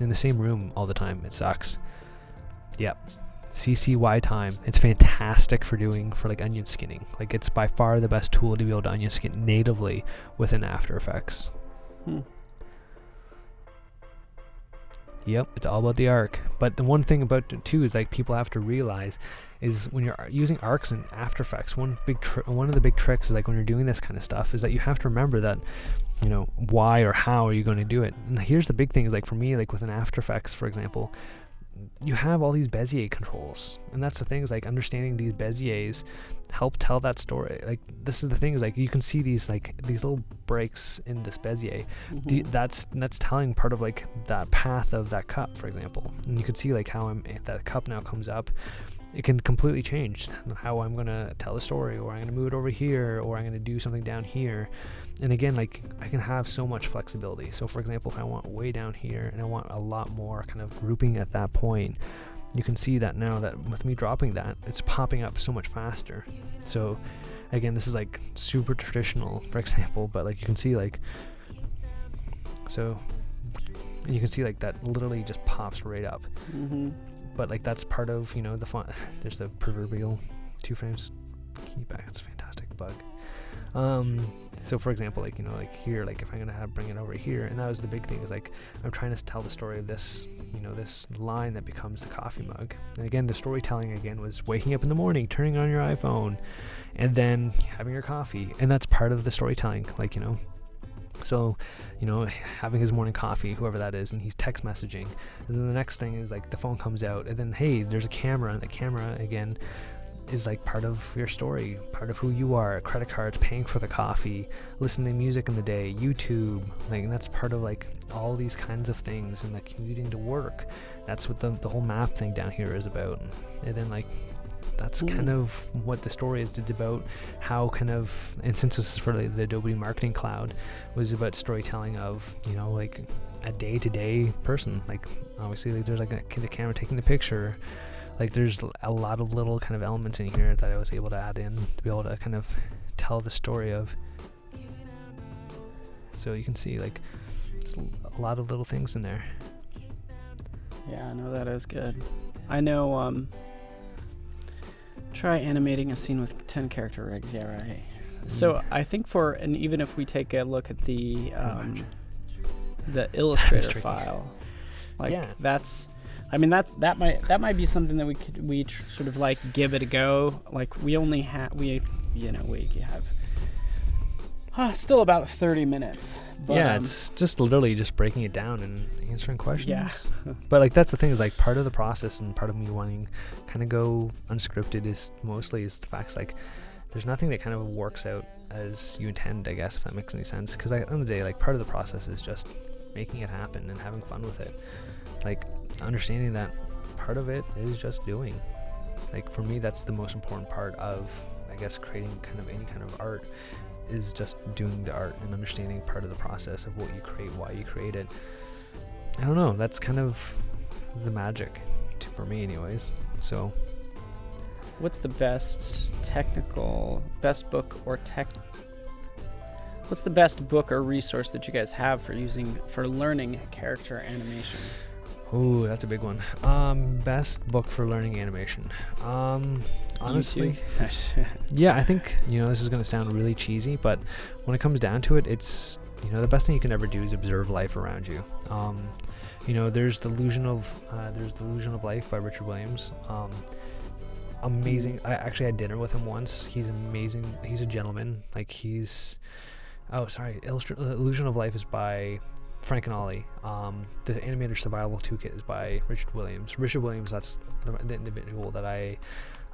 in the same room all the time. It sucks. Yep. CCY time. It's fantastic for like onion skinning. Like, it's by far the best tool to be able to onion skin natively within After Effects. Yep, it's all about the arc. But the one thing about it too is, like, people have to realize is when you're using arcs in After Effects, one of the big tricks is, like, when you're doing this kind of stuff, is that you have to remember that, you know, why or how are you going to do it. And here's the big thing is, like, for me, like with an After Effects, for example, you have all these Bezier controls, and that's the thing is, like, understanding these Beziers help tell that story. Like, this is the thing is, like, you can see these little breaks in this Bezier. That's telling part of, like, that path of that cup, for example. And you can see, like, how if that cup now comes up, it can completely change how I'm gonna tell a story, or I'm gonna move it over here, or I'm gonna do something down here. And again, like, I can have so much flexibility. So for example, if I want way down here and I want a lot more kind of grouping at that point, you can see that now that with me dropping that, it's popping up so much faster. So again, this is like super traditional, for example, but like you can see, like, so, and you can see like that literally just pops right up. But like that's part of, you know, the fun. There's the proverbial 2 frames keyback. That's a fantastic bug. So for example, like, you know, like here, like if I'm gonna bring it over here, and that was the big thing is, like, I'm trying to tell the story of this, you know, this line that becomes the coffee mug. And again, the storytelling again was waking up in the morning, turning on your iPhone, and then having your coffee, and that's part of the storytelling, like, you know. So, you know, having his morning coffee, whoever that is, and he's text messaging, and then the next thing is, like, the phone comes out, and then, hey, there's a camera, and the camera again is like part of your story, part of who you are. Credit cards, paying for the coffee, listening to music in the day, YouTube, like, and that's part of, like, all these kinds of things, and, like, commuting to work. That's what the whole map thing down here is about. And then, like, that's kind of what the story is. It's about how kind of, and since this is for the Adobe Marketing Cloud, was about storytelling of, you know, like a day-to-day person. Like, obviously, like, there's like the camera taking the picture. Like, there's a lot of little kind of elements in here that I was able to add in to be able to kind of tell the story of. So you can see, like, it's a lot of little things in there. Yeah, no, that is good. I know, try animating a scene with 10 character rigs. Yeah, right. So I think and even if we take a look at the Illustrator file, like, yeah, that's, I mean, that might be something that we sort of like give it a go. Like, we have still about 30 minutes. But, yeah, it's just literally just breaking it down and answering questions. Yeah. But, like, that's the thing is, like, part of the process and part of me wanting kind of go unscripted is the facts, like, there's nothing that kind of works out as you intend, I guess, if that makes any sense. Because at the end of the day, like, part of the process is just making it happen and having fun with it. Like, understanding that part of it is just doing. Like, for me, that's the most important part of, I guess, creating kind of any kind of art, is just doing the art and understanding part of the process of what you create, why you create it. I don't know, that's kind of the magic for me anyways. So what's the best book or resource that you guys have for learning character animation? Oh, that's a big one. Best book for learning animation. Honestly, yeah, I think, you know, this is going to sound really cheesy, but when it comes down to it, it's, you know, the best thing you can ever do is observe life around you. You know, there's the illusion of Life by Richard Williams. Amazing. I actually had dinner with him once. He's amazing. He's a gentleman. Like, Illusion of Life is by Frank and Ollie. The Animator Survival Toolkit is by Richard Williams. Richard Williams, that's the individual that I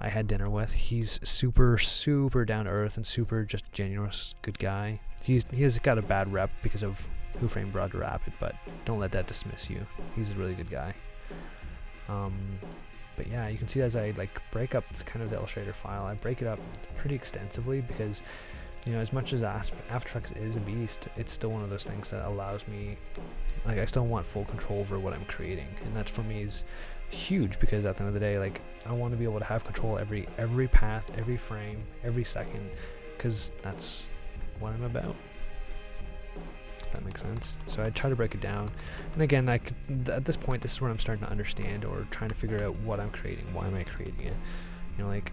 had dinner with. He's super, super down to earth and super just generous, good guy. He has got a bad rep because of Who Framed Roger Rabbit, but don't let that dismiss you. He's a really good guy. But yeah, you can see as I like break up kind of the Illustrator file, I break it up pretty extensively because, you know, as much as After Effects is a beast, it's still one of those things that allows me, like, I still want full control over what I'm creating, and that for me is huge because at the end of the day, like, I want to be able to have control every path, every frame, every second, because that's what I'm about. that makes sense. So I try to break it down. And again, at this point, this is where I'm starting to understand or trying to figure out what I'm creating. Why am I creating it? Like,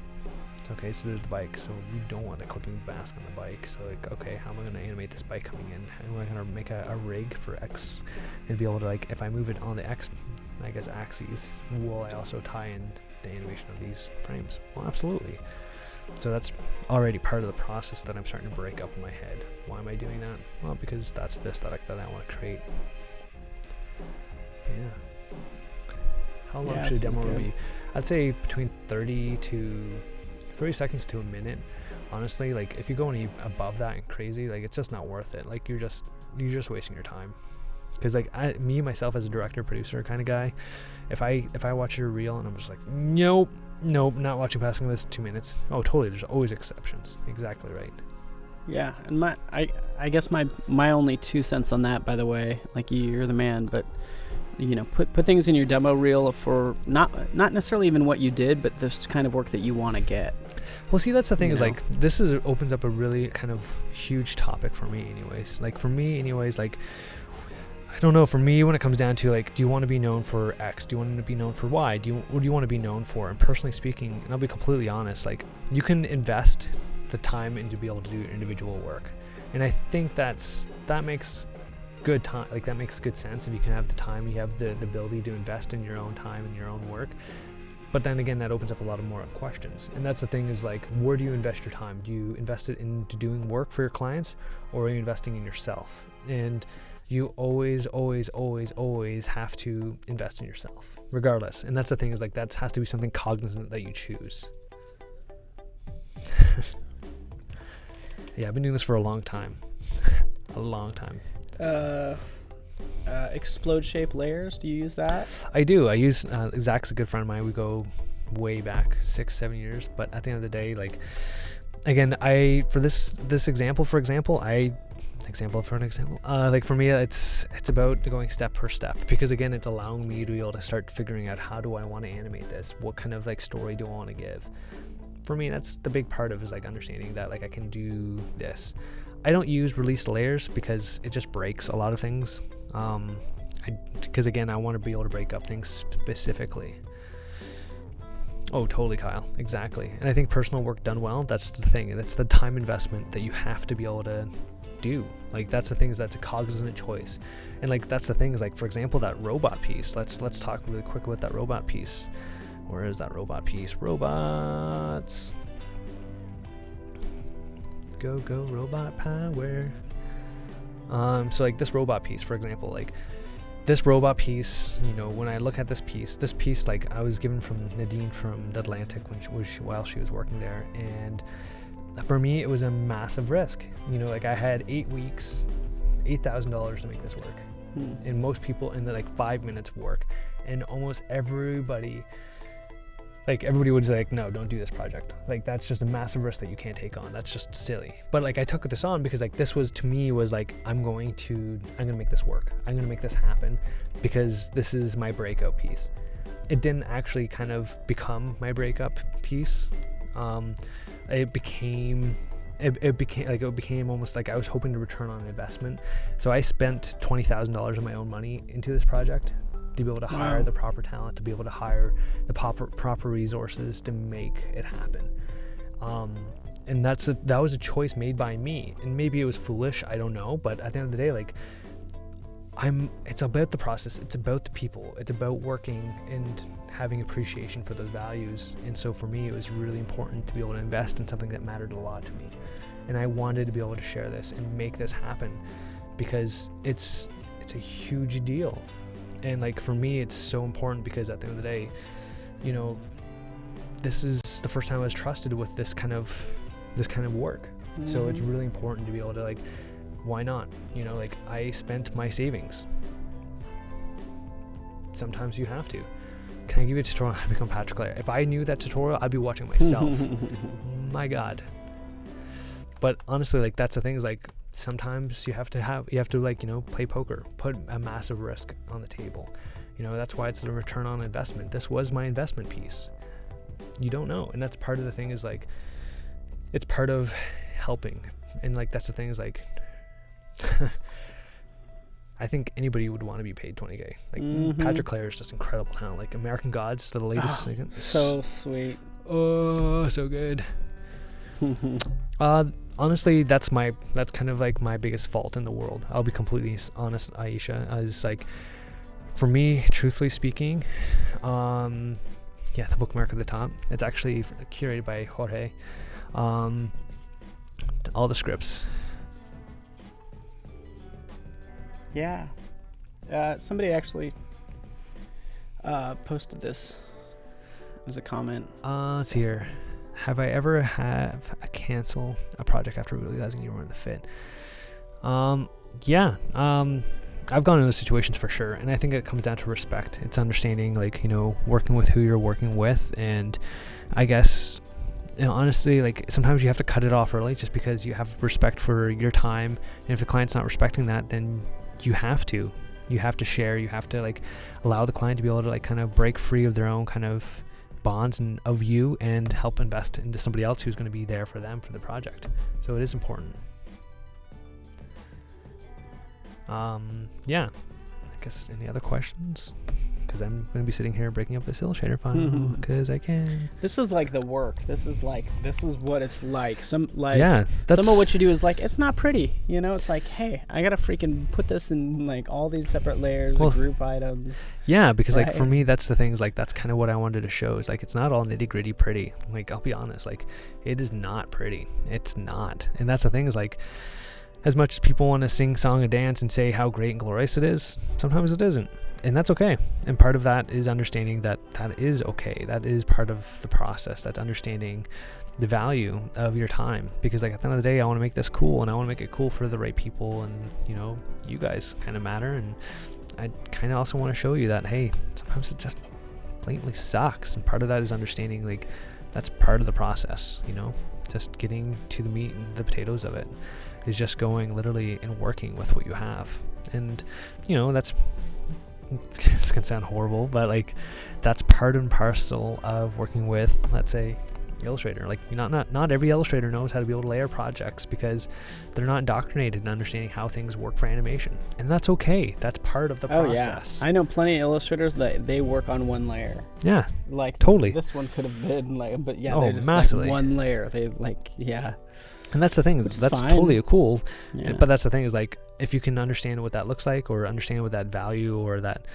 okay, so there's the bike. So we don't want the clipping mask on the bike. So like, okay, how am I going to animate this bike coming in? How am I going to make a rig for X and be able to, like, if I move it on the X, I guess, axes, will I also tie in the animation of these frames? Well, absolutely. So that's already part of the process that I'm starting to break up in my head. Why am I doing that? Well, because that's the aesthetic that I want to create. Yeah. How long should a demo be? I'd say between 30 seconds to a minute. Honestly, like, if you go any above that and crazy, like, it's just not worth it. Like, you're just wasting your time. Because, like, myself as a director producer kind of guy, if I watch your reel and I'm just like, nope, not watching passing this 2 minutes. Oh, totally. There's always exceptions. Exactly right. Yeah, and I guess my only 2 cents on that, by the way, like, you're the man, but put things in your demo reel for not necessarily even what you did, but this kind of work that you want to get. Well, see, that's the thing, is like, this opens up a really kind of huge topic for me anyways. Like, for me anyways, like, I don't know, for me, when it comes down to, like, do you want to be known for X? Do you want to be known for Y? What do you want to be known for? And personally speaking, and I'll be completely honest, like, you can invest the time into be able to do individual work. And I think that makes good time, like, that makes good sense. If you can have the time, you have the ability to invest in your own time and your own work. But then again, that opens up a lot of more questions. And that's the thing, is like, where do you invest your time? Do you invest it into doing work for your clients, or are you investing in yourself? And you always have to invest in yourself, regardless. And that's the thing, is like, that has to be something cognizant that you choose. Yeah, I've been doing this for a long time. A long time. Explode shape layers, do you use that? I do. I use, Zach's a good friend of mine. We go way back 6-7 years, but at the end of the day, like, again, for this example, for an example, like, for me, it's about going step per step, because again, it's allowing me to be able to start figuring out, how do I want to animate this? What kind of, like, story do I want to give? For me, that's the big part of, is like, understanding that, like, I can do this. I don't use released layers because it just breaks a lot of things. Because again, I want to be able to break up things specifically. Oh, totally, Kyle. Exactly. And I think personal work done well, that's the thing. That's the time investment that you have to be able to do. Like, that's the thing, is that's a cognizant choice. And like, that's the thing, is like, for example, that robot piece. Let's talk really quick about that robot piece. Where is that robot piece? Robots. Go robot power. So like, this robot piece, for example, like, this robot piece, when I look at this piece, like, I was given from Nadine from The Atlantic while she was working there, and for me, it was a massive risk. Like, I had 8 weeks, $8,000 to make this work, and most people in the, like, 5 minutes work, and almost everybody would say, like, no, don't do this project. Like, that's just a massive risk that you can't take on. That's just silly. But like, I took this on because, like, this was, to me, was like, I'm going to make this work. I'm going to make this happen, because this is my breakout piece. It didn't actually kind of become my breakup piece. It became almost like I was hoping to return on investment. So I spent $20,000 of my own money into this project, to be able to hire the proper talent, to be able to hire the proper resources to make it happen. And that was a choice made by me, and maybe it was foolish, I don't know, but at the end of the day, like, it's about the process, it's about the people, it's about working and having appreciation for those values. And so for me, it was really important to be able to invest in something that mattered a lot to me, and I wanted to be able to share this and make this happen, because it's a huge deal. And like, for me, it's so important, because at the end of the day, this is the first time I was trusted with this kind of work. Mm-hmm. So it's really important to be able to, like, why not? Like, I spent my savings. Sometimes you have to. Can I give you a tutorial on how to become Patrick Lair? If I knew that tutorial, I'd be watching myself. My God. But honestly, like, that's the thing, is like, sometimes you have to like, play poker, put a massive risk on the table. That's why it's the return on investment. This was my investment piece. You don't know. And that's part of the thing, is like, it's part of helping. And like, that's the thing, is like, I think anybody would want to be paid $20K. Like Patrick Clare is just incredible talent. Like American Gods for the latest. So sweet. Oh, so good. Honestly, that's kind of like my biggest fault in the world. I'll be completely honest, Aisha. Is like, for me, truthfully speaking, the bookmark at the top. It's actually curated by Jorge. All the scripts. Yeah. Somebody actually posted this as a comment. Let's see here. Have I ever cancel a project after realizing you weren't the fit? I've gone into those situations for sure, and I think it comes down to respect. It's understanding, like, working with who you're working with, and I guess, honestly, like, sometimes you have to cut it off early just because you have respect for your time, and if the client's not respecting that, then you have to share, you have to, like, allow the client to be able to, like, kind of break free of their own kind of bonds and of you, and help invest into somebody else who's going to be there for them for the project. So it is important. I guess any other questions? Because I'm going to be sitting here breaking up this Illustrator file because I can. This is like the work. This is what it's like. Some of what you do is like, it's not pretty. It's like, hey, I got to freaking put this in like all these separate layers of group items. Yeah, because like for me, that's the thing, is like, that's kind of what I wanted to show, is like, it's not all nitty gritty pretty. Like, I'll be honest, like, it is not pretty. It's not. And that's the thing, is like, as much as people want to sing song and dance and say how great and glorious it is, sometimes it isn't. And that's okay. And part of that is understanding that is okay. That is part of the process. That's understanding the value of your time. Because like, at the end of the day, I want to make this cool, and I want to make it cool for the right people, and you guys kind of matter. And I kind of also want to show you that, hey, sometimes it just blatantly sucks. And part of that is understanding, like, that's part of the process, just getting to the meat and the potatoes of it. Is just going literally and working with what you have. And that's, it's gonna sound horrible, but like, that's part and parcel of working with, let's say, Illustrator. Like, not every illustrator knows how to be able to layer projects, because they're not indoctrinated in understanding how things work for animation, and that's okay. That's part of the process. I know plenty of illustrators that they work on one layer. Yeah, like totally. This one could have been like, but yeah, they're just massively. like one layer. They like, yeah. And that's the thing, that's fine. totally cool. Yeah. But that's the thing, is like, if you can understand what that looks like, or understand what that value, or that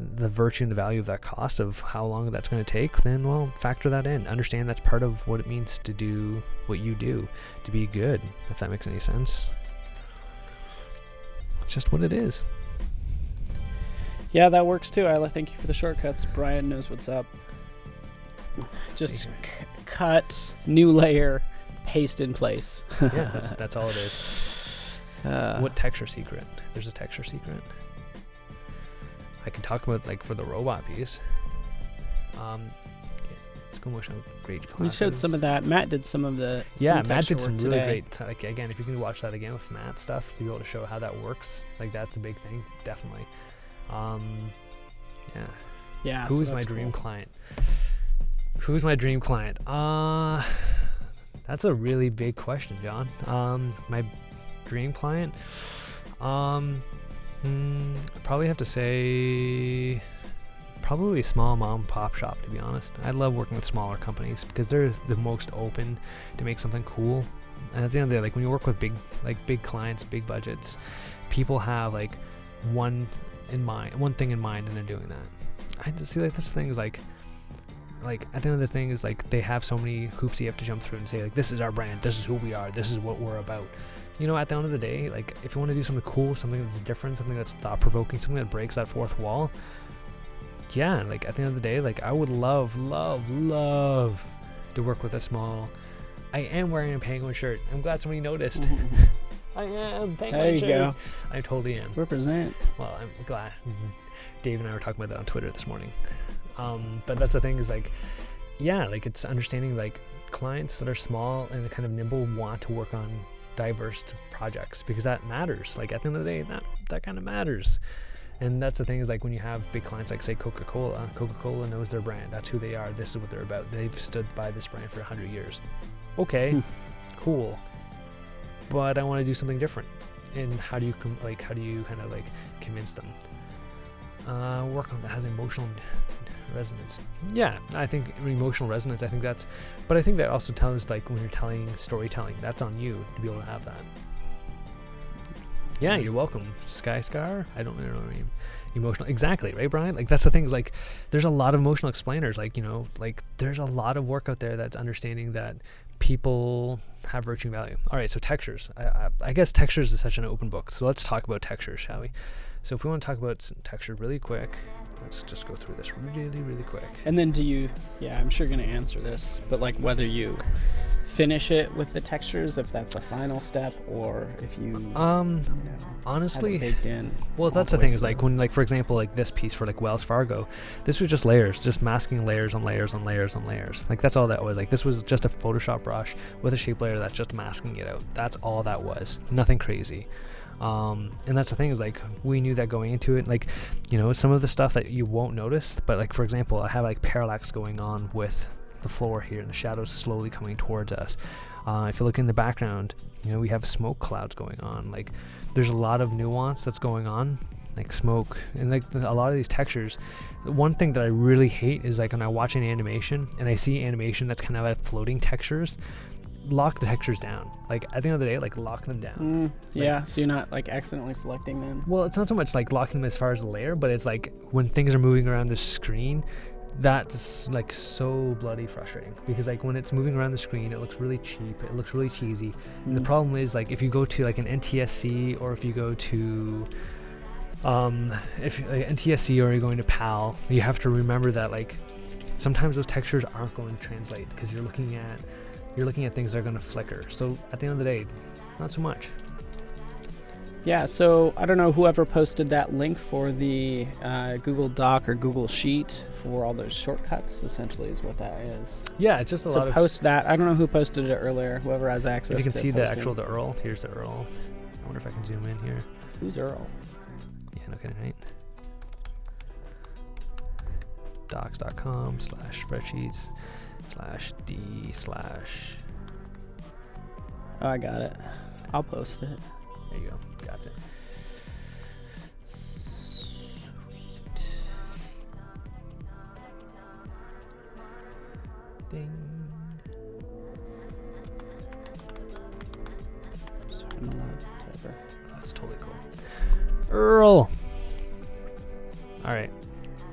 the virtue and the value of that cost of how long that's going to take, then, well, factor that in. Understand that's part of what it means to do what you do, to be good, if that makes any sense. It's just what it is. Yeah, that works too. I thank you for the shortcuts. Brian knows what's up. Just cut, new layer, paste in place. Yeah, that's all it is. What texture secret? There's a texture secret. I can talk about, like, for the robot piece. School motion great classes. We showed some of that. Matt did some of the Matt did some really today. great. Like, again, if you can watch that again with Matt stuff, to be able to show how that works, like, that's a big thing, definitely. Yeah. Who's my dream client? Who's my dream client? That's a really big question, John. My dream client, probably have to say probably a small mom and pop shop, to be honest. I love working with smaller companies because they're the most open to make something cool. And at the end of the day, like, when you work with big clients, big budgets, people have like one thing in mind, and they're doing that. I just see, like, this thing is like at the end of the thing is, like, they have so many hoops you have to jump through and say, like, this is our brand, this is who we are, this is what we're about. At the end of the day, like, if you want to do something cool, something that's different, something that's thought-provoking, something that breaks that fourth wall, yeah, like, at the end of the day, like, I would love to work with a small. I am wearing a penguin shirt. I'm glad somebody noticed. I am penguin shirt. There you go. I totally am. Represent. Well, I'm glad. Dave and I were talking about that on Twitter this morning. But that's the thing, is like, yeah, like, it's understanding, like, clients that are small and kind of nimble want to work on diverse projects, because that matters. Like, at the end of the day, that kind of matters. And that's the thing, is like, when you have big clients like, say, Coca-Cola knows their brand. That's who they are. This is what they're about. They've stood by this brand for 100 years. Okay, cool. but I want to do something different. And how do you kind of like convince them? Work on that has emotional resonance. Yeah, I think emotional resonance. I think that also tells, like, when you're telling storytelling, that's on you to be able to have that. Yeah, you're welcome. Sky Scar. I don't really know what I mean. Emotional, exactly, right, Brian? Like, that's the thing, is like there's a lot of emotional explainers, like, you know, like there's a lot of work out there that's understanding that people have virtue and value. All right, so textures. I guess textures is such an open book, so let's talk about textures, shall we? So if we want to talk about texture really quick, let's just go through this really quick. And then I'm sure you're going to answer this, but like whether you finish it with the textures, if that's a final step, or if you honestly have it baked in. Well, that's the thing, is like when, like, for example, like this piece for like Wells Fargo, this was just layers, just masking layers on layers on layers on layers. Like, that's all that was. Like, this was just a Photoshop brush with a shape layer that's just masking it out. That's all that was. Nothing crazy. And that's the thing, is like we knew that going into it. Like, you know, some of the stuff that you won't notice, but like, for example, I have like parallax going on with the floor here and the shadows slowly coming towards us. If you look in the background, you know, we have smoke clouds going on. Like, there's a lot of nuance that's going on, like smoke, and like a lot of these textures. One thing that I really hate is like when I watch an animation and I see animation that's kind of at floating textures, lock the textures down. Like, at the end of the day, like, lock them down. Yeah, so you're not like accidentally selecting them. Well, it's not so much like locking them as far as a layer, but it's like when things are moving around the screen, that's like so bloody frustrating, because like when it's moving around the screen, it looks really cheap, it looks really cheesy. And the problem is, like, if you go to like an NTSC, or if you go to NTSC, or you're going to PAL, you have to remember that like sometimes those textures aren't going to translate, because you're looking at things that are going to flicker. So at the end of the day, not so much. Yeah, so I don't know whoever posted that link for the Google Doc or Google Sheet for all those shortcuts, essentially, is what that is. Yeah, it's just a lot of... So post that. I don't know who posted it earlier, whoever has access to it. If you can see the URL, here's the URL. I wonder if I can zoom in here. Who's Earl? Yeah, no kidding, right? docs.com/spreadsheets/d/ Oh, I got it. I'll post it. There you go. Got it. Sweet. Ding. So I'm allowed to type. That's totally cool. Earl. All right.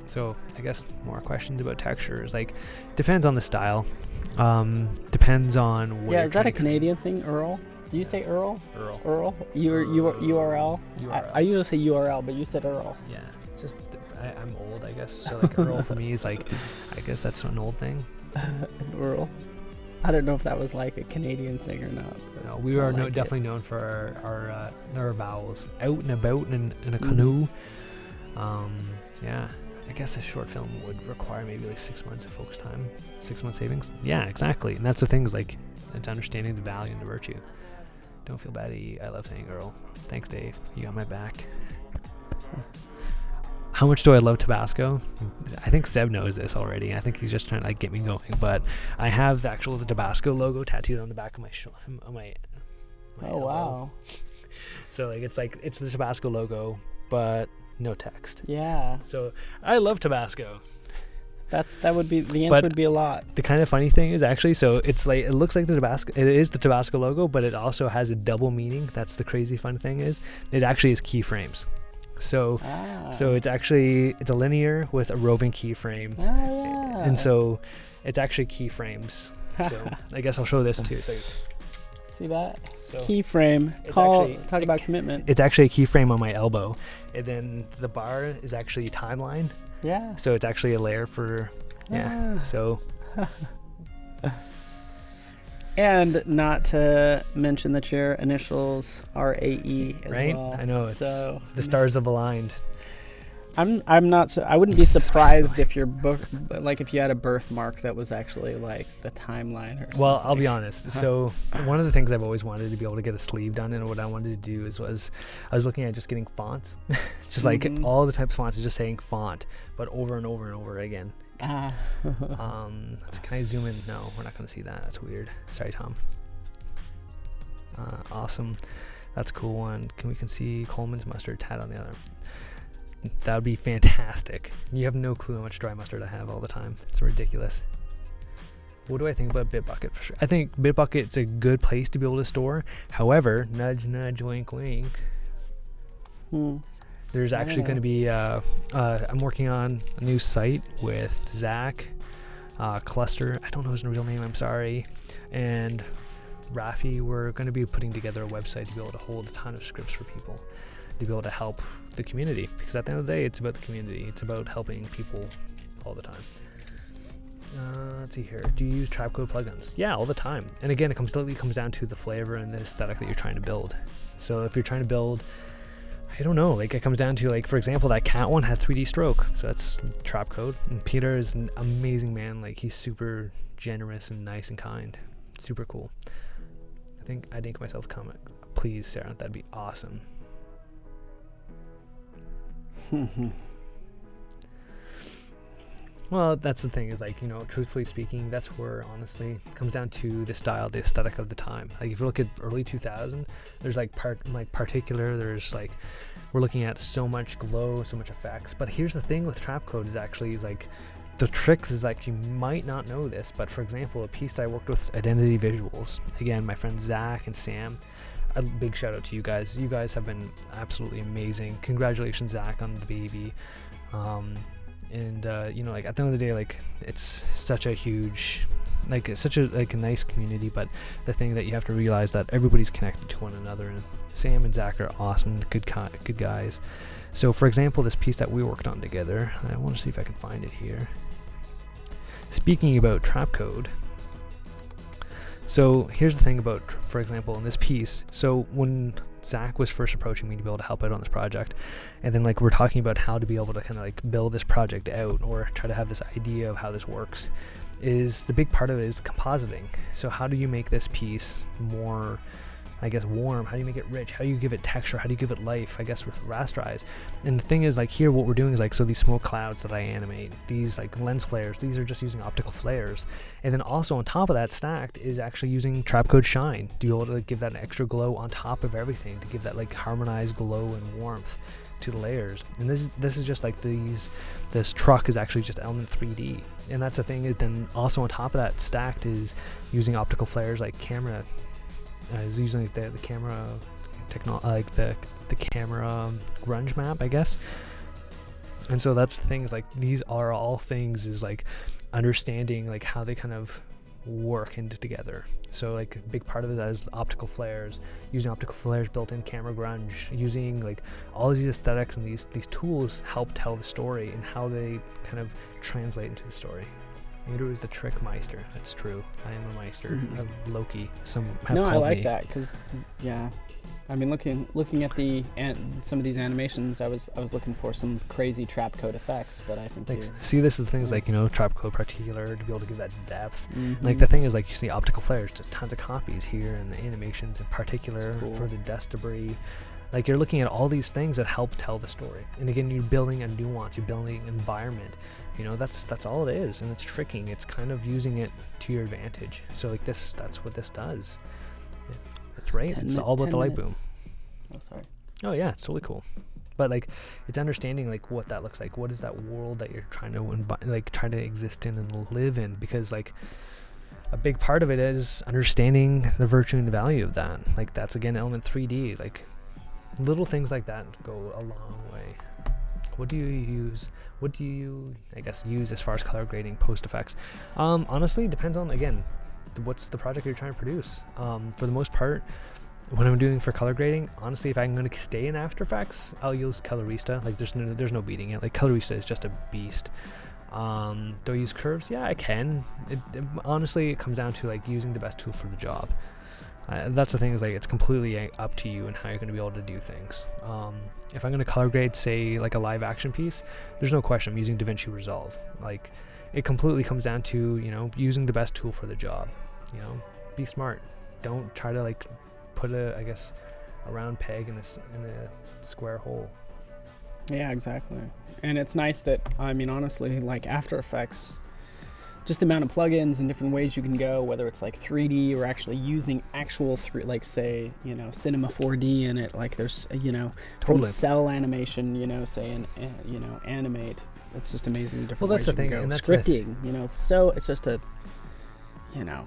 So I guess more questions about textures. Like, depends on the style. Depends on where. Yeah, is that a Canadian thing, Earl? Do you say Earl? Earl. Earl? URL? URL. I usually say URL, but you said Earl. Yeah. Just I'm old, I guess. So like Earl for me is like, I guess that's an old thing. An Earl. I don't know if that was like a Canadian thing or not. No, we are definitely known for our vowels. Out and about in a canoe. Yeah. I guess a short film would require maybe like 6 months of focus time, 6 months savings. Yeah, exactly. And that's the thing, is like, it's understanding the value and the virtue. Don't feel bad. I love saying Earl. Thanks, Dave. You got my back. How much do I love Tabasco? I think Seb knows this already. I think he's just trying to like get me going. But I have the Tabasco logo tattooed on the back of my my Oh, elbow. wow. So like it's the Tabasco logo, but no text. Yeah. So I love Tabasco. That would be the answer. Would be a lot. The kind of funny thing is, actually, so it's like, it looks like the Tabasco. It is the Tabasco logo, but it also has a double meaning. That's the crazy fun thing, is it actually is keyframes. So it's a linear with a roving keyframe. Yeah. And so it's actually keyframes. So I guess I'll show this too. So see that? So keyframe. Talk about commitment. It's actually a keyframe on my elbow, and then the bar is actually timeline. Yeah. So it's actually a layer for So. And not to mention that your initials are AE as right? well. I know. So the stars have aligned. I'm not so I wouldn't be surprised if your book, like, if you had a birthmark that was actually like the timeline or something. Well, I'll be honest. So one of the things I've always wanted to be able to get a sleeve done, and what I wanted to do was I was looking at just getting fonts, just like all the types of fonts, is just saying font, but over and over and over again. Can I zoom in? No, we're not going to see that. That's weird. Sorry, Tom. Awesome. That's a cool one. We can see Coleman's mustard tat on the other. That would be fantastic. You have no clue how much dry mustard I have all the time. It's ridiculous. What do I think about Bitbucket? For sure, I think Bitbucket's a good place to be able to store. However, nudge, nudge, wink, wink. There's actually going to be, I'm working on a new site with Zach, Cluster, I don't know his real name, I'm sorry, and Rafi. We're going to be putting together a website to be able to hold a ton of scripts for people, to be able to help the community, because at the end of the day, it's about the community. It's about helping people all the time. Let's see here. Do you use Trapcode plugins? Yeah, all the time. And again, it completely comes down to the flavor and the aesthetic that you're trying to build. So if you're trying to build, I don't know, like it comes down to, like, for example, that cat one had 3D stroke, so that's Trapcode. And Peter is an amazing man. Like, he's super generous and nice and kind. Super cool. I think I'd make myself comment. Please, Sarah, that'd be awesome. Well, that's the thing, is like, you know, truthfully speaking, that's where honestly it comes down to the style, the aesthetic of the time. Like if you look at early 2000, there's like particular, there's like, we're looking at so much glow, so much effects. But here's the thing with Trapcode is actually like, the tricks is like, you might not know this, but for example, a piece that I worked with, Identity Visuals, again, my friends Zach and Sam, a big shout out to you guys. You guys have been absolutely amazing. Congratulations, Zach, on the baby. You know, like at the end of the day, like it's such a huge, like it's such a like a nice community, but the thing that you have to realize that everybody's connected to one another, and Sam and Zach are awesome, good guys. So for example, this piece that we worked on together, I want to see if I can find it here. Speaking about Trapcode, so here's the thing about, for example, in this piece, so when Zach was first approaching me to be able to help out on this project, and then like we're talking about how to be able to kind of like build this project out or try to have this idea of how this works, is the big part of it is compositing. So how do you make this piece more, I guess, warm? How do you make it rich? How do you give it texture? How do you give it life, I guess, with rasterize? And the thing is, like here, what we're doing is like, so these smoke clouds that I animate, these like lens flares, these are just using optical flares. And then also on top of that, stacked is actually using Trapcode Shine to be able to give that an extra glow on top of everything, to give that like harmonized glow and warmth to the layers. And this is just like this truck is actually just Element 3D. And that's the thing, is then also on top of that, stacked is using optical flares like camera. Is using the camera like the camera grunge map, I guess. And so that's the thing, is like these are all things, is like understanding like how they kind of work into together. So like a big part of it is optical flares, using optical flares, built-in camera grunge, using like all of these aesthetics and these tools help tell the story and how they kind of translate into the story. Peter is the trick meister. That's true. I am a meister of Loki. Some have called I like me. that, because yeah, I mean, looking at some of these animations, I was looking for some crazy Trapcode effects, but I think see, this is the things like, you know, Trapcode particular, to be able to give that depth. Like the thing is, like, you see optical flares, just tons of copies here, and the animations in particular for the dust debris. Like you're looking at all these things that help tell the story. And again, you're building a nuance, you're building an environment. You know, that's all it is, and it's tricking. It's kind of using it to your advantage. So like this, that's what this does. That's right. It's all about the light boom. Oh, sorry. Oh yeah, it's totally cool. But like, it's understanding like what that looks like. What is that world that you're trying to exist in and live in? Because like, a big part of it is understanding the virtue and the value of that. Like that's again Element 3D. Like little things like that go a long way. What do you use? What do you, I guess, use as far as color grading, post effects? Honestly, it depends on, again, what's the project you're trying to produce. For the most part, when I'm doing for color grading, honestly, if I'm going to stay in After Effects, I'll use Colorista. Like there's no beating it. Like Colorista is just a beast. Do I use curves? Yeah, I can. Honestly, it comes down to like using the best tool for the job. That's the thing, is like it's completely up to you and how you're going to be able to do things. If I'm going to color grade, say like a live action piece, there's no question I'm using DaVinci Resolve. Like it completely comes down to, you know, using the best tool for the job. You know, be smart. Don't try to like put a round peg in a square hole. Yeah, exactly. And it's nice that, I mean, honestly, like After Effects, just the amount of plugins and different ways you can go, whether it's like 3D or actually using actual like say, Cinema 4D in it. Like there's, from cell animation, say, and animate. It's just amazing. Different ways you can go. Scripting, it's just a,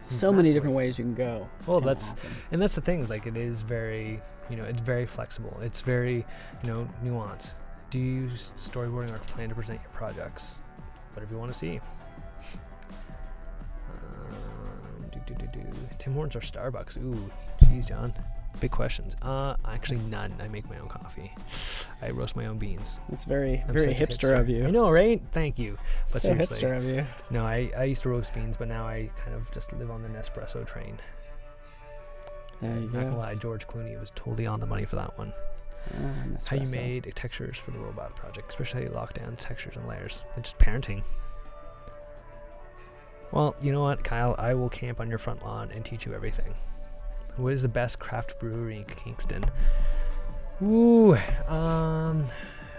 so many different ways you can go. Well, that's the thing is like it is very, it's very flexible. It's very, nuanced. Do you use storyboarding or plan to present your projects? Whatever you want to see. Tim Hortons or Starbucks? Ooh, geez, John. Big questions. Actually none. I make my own coffee. I roast my own beans. That's very hipster of you. I know, right? Thank you. But so hipster of you. No, I used to roast beans, but now I kind of just live on the Nespresso train. There you go. Not gonna lie, George Clooney was totally on the money for that one. How you made textures for the robot project, especially how you lock down textures and layers. And just parenting. Well, you know what, Kyle? I will camp on your front lawn and teach you everything. What is the best craft brewery in Kingston? Ooh,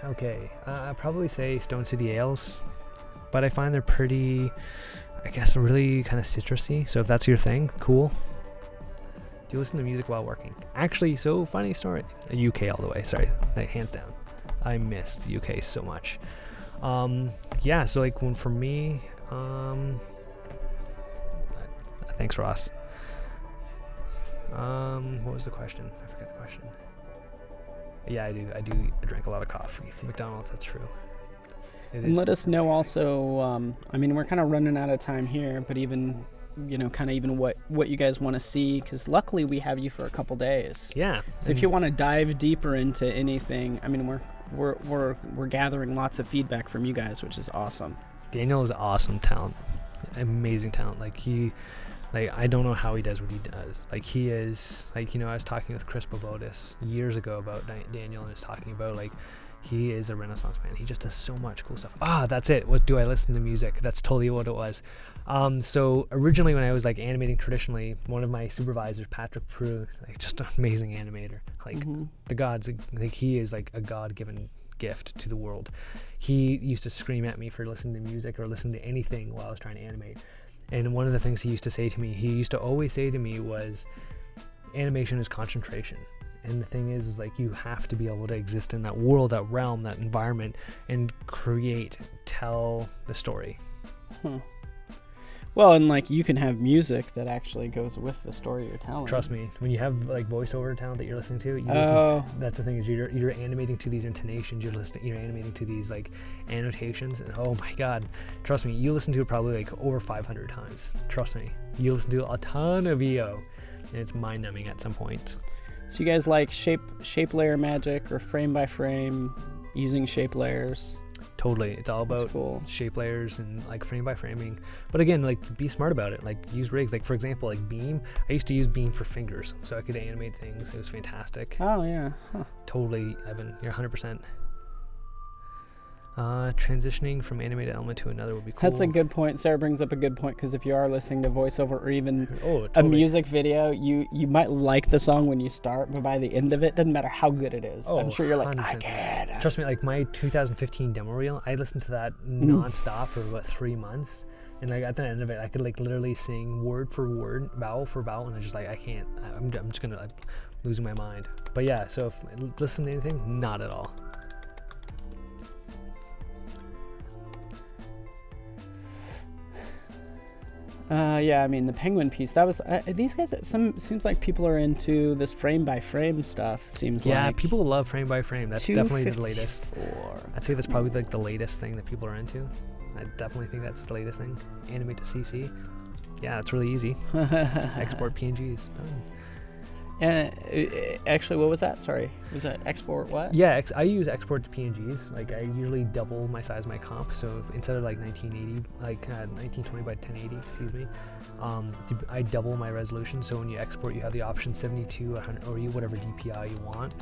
okay. I'd probably say Stone City Ales, but I find they're pretty, I guess, really kind of citrusy. So if that's your thing, cool. Do you listen to music while working? Actually, so funny story. UK all the way. Sorry, hands down. I missed the UK so much. Yeah. So like for me, thanks, Ross. What was the question? I forget the question. Yeah, I drank a lot of coffee from McDonald's. That's true. And let us know also, we're kind of running out of time here, but even, even what you guys want to see, because luckily we have you for a couple days. Yeah. So if you want to dive deeper into anything, we're gathering lots of feedback from you guys, which is awesome. Daniel is awesome talent. Amazing talent. I don't know how he does what he does. He is, I was talking with Chris Bobotis years ago about Daniel, and I was talking about, he is a Renaissance man. He just does so much cool stuff. That's it. What do I listen to music? That's totally what it was. So originally when I was, animating traditionally, one of my supervisors, Patrick Prue, just an amazing animator. The gods, he is, a God-given gift to the world. He used to scream at me for listening to music or listening to anything while I was trying to animate. And one of the things he used to say to me, he used to always say to me was, animation is concentration. And the thing is you have to be able to exist in that world, that realm, that environment, and tell the story. Well, and you can have music that actually goes with the story you're telling. Trust me, when you have voiceover talent that you're listening to, that's the thing is you're animating to these intonations, you're animating to these annotations, and oh my god, trust me, you listen to it probably over 500 times. Trust me, you listen to a ton of EO, and it's mind-numbing at some point. So you guys like shape layer magic or frame by frame, using shape layers? Totally. It's all about shape layers and frame by framing. But again, be smart about it. Use rigs. For example, Beam. I used to use Beam for fingers so I could animate things. It was fantastic. Oh yeah. Huh. Totally, Evan. You're 100%. Transitioning from animated element to another would be cool. That's a good point. Sarah brings up a good point, because if you are listening to voiceover or even a music video, you might like the song when you start, but by the end of it, doesn't matter how good it is. I'm sure you're 100%. I get it. Trust me, my 2015 demo reel, I listened to that nonstop for about 3 months. And at the end of it, I could literally sing word for word, vowel for vowel, and I just I can't. I'm just gonna losing my mind. But yeah, so if listen to anything, not at all. The penguin piece, that was these guys, seems like people are into this frame by frame stuff. Yeah, people love frame by frame. That's definitely the latest. I'd say that's probably the latest thing that people are into. I definitely think that's the latest thing. Animate to CC. Yeah, it's really easy. Export PNGs. Actually, what was that? Sorry, was that export what? Yeah, I use export to PNGs. I usually double my size of my comp. So instead of 1980, 1920 by 1080, excuse me, I double my resolution. So when you export, you have the option 72 or whatever DPI you want.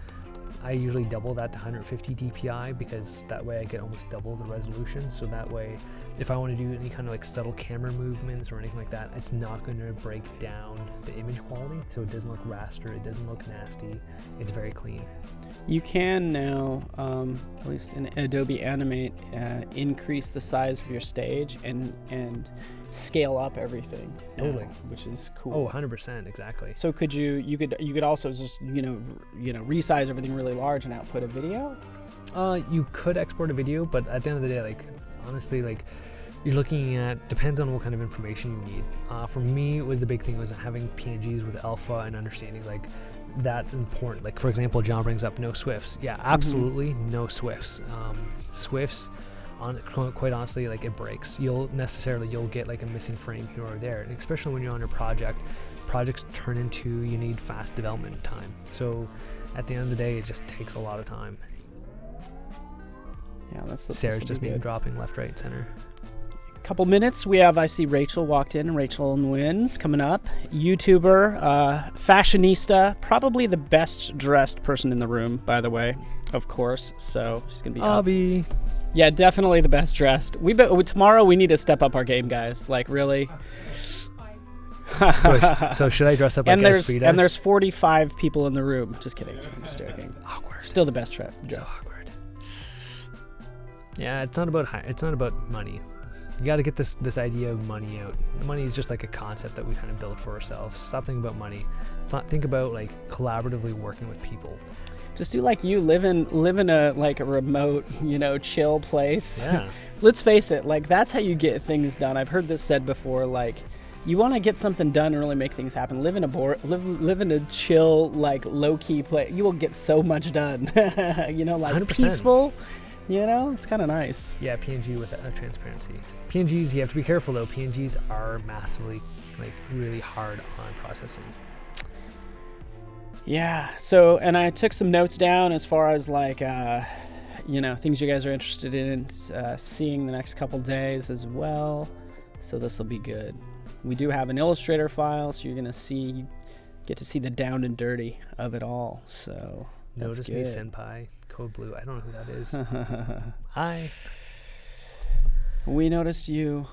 I usually double that to 150 DPI because that way I get almost double the resolution. So that way, if I want to do any kind of like subtle camera movements or anything like that, it's not going to break down the image quality. So it doesn't look raster, it doesn't look nasty. It's very clean. You can now, at least in Adobe Animate, increase the size of your stage and scale up everything. Totally. Which is cool. Oh, 100%, exactly. So you could also just resize everything really large and output a video? You could export a video, but at the end of the day, like honestly, like you're looking at, depends on what kind of information you need. For me, the big thing was having PNGs with alpha and understanding like that's important. Like for example, John brings up no SWIFTs. Yeah, absolutely no SWIFTs. SWIFTs, quite honestly, like it breaks. You'll get like a missing frame here or there, and especially when you're on a projects turn into, you need fast development time. So at the end of the day, it just takes a lot of time. Yeah, Sarah's just name dropping left, right, center. Couple minutes. I see Rachel walked in. Rachel Nguyen's coming up. YouTuber, fashionista, probably the best dressed person in the room, by the way, of course. So she's gonna be Abby. Yeah, definitely the best dressed. Tomorrow we need to step up our game, guys. Like really. So should I dress up like Frida? And there's 45 people in the room. Just kidding. I'm just joking. Awkward. Still the best dressed. So awkward. Yeah, it's not about money. You got to get this idea of money out. Money is just like a concept that we kind of build for ourselves. Stop thinking about money. Think about like collaboratively working with people. Just do like you live in a like a remote, chill place. Yeah. Let's face it, like that's how you get things done. I've heard this said before. Like, you want to get something done and really make things happen. Live in a chill, like low key place. You will get so much done. Like 100%. Peaceful. It's kind of nice. Yeah, PNG with transparency. PNGs, you have to be careful though. PNGs are massively, like, really hard on processing. Yeah. So, and I took some notes down as far as like, things you guys are interested in seeing the next couple days as well. So this will be good. We do have an Illustrator file, so you're gonna get to see the down and dirty of it all. So that's Notice good. Me, Senpai. Code Blue. I don't know who that is. Hi. We noticed you.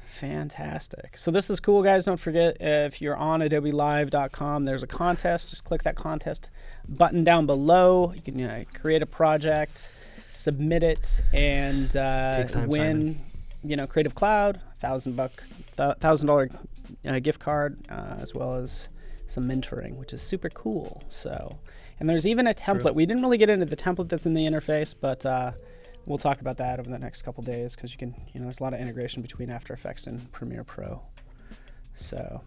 Fantastic. So this is cool, guys. Don't forget, if you're on adobelive.com, there's a contest. Just click that contest button down below. You can create a project, submit it, and win. Creative Cloud, $1,000 gift card, as well as some mentoring, which is super cool. So, and there's even a template. True. We didn't really get into the template that's in the interface, but we'll talk about that over the next couple days because you can, there's a lot of integration between After Effects and Premiere Pro. So,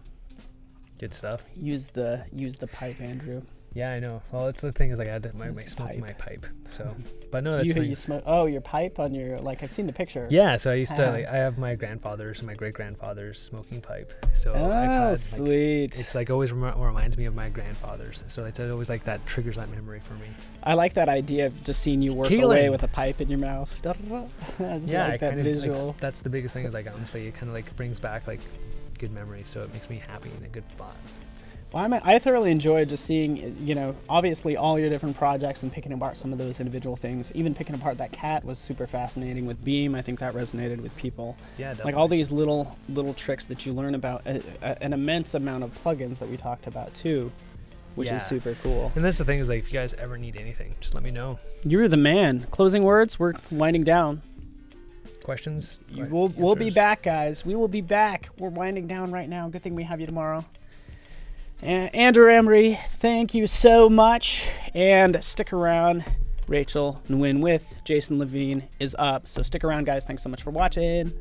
good stuff. Use the pipe, Andrew. Yeah, I know. Well, it's the thing is like I had to smoke my pipe. So, but no, that's you smoke. Oh, your pipe on your I've seen the picture. Yeah, so I used to I have my grandfather's and my great grandfather's smoking pipe. So I've had, sweet. It's like always reminds me of my grandfather's. So it's always like that triggers that memory for me. I like that idea of just seeing you work away with a pipe in your mouth. Yeah, like that visual. That's the biggest thing is like honestly it kind of like brings back like good memories. So it makes me happy in a good spot. Well, I thoroughly enjoyed just seeing, obviously all your different projects and picking apart some of those individual things. Even picking apart that cat was super fascinating with Beam. I think that resonated with people. Yeah, definitely. Like all these little tricks that you learn about, an immense amount of plugins that we talked about too, which is super cool. And that's the thing is like if you guys ever need anything, just let me know. You're the man. Closing words. We're winding down. Questions? We'll be back, guys. We will be back. We're winding down right now. Good thing we have you tomorrow. Andrew Embury, thank you so much, and stick around. Rachel Nguyen with Jason Levine is up, so stick around, guys. Thanks so much for watching.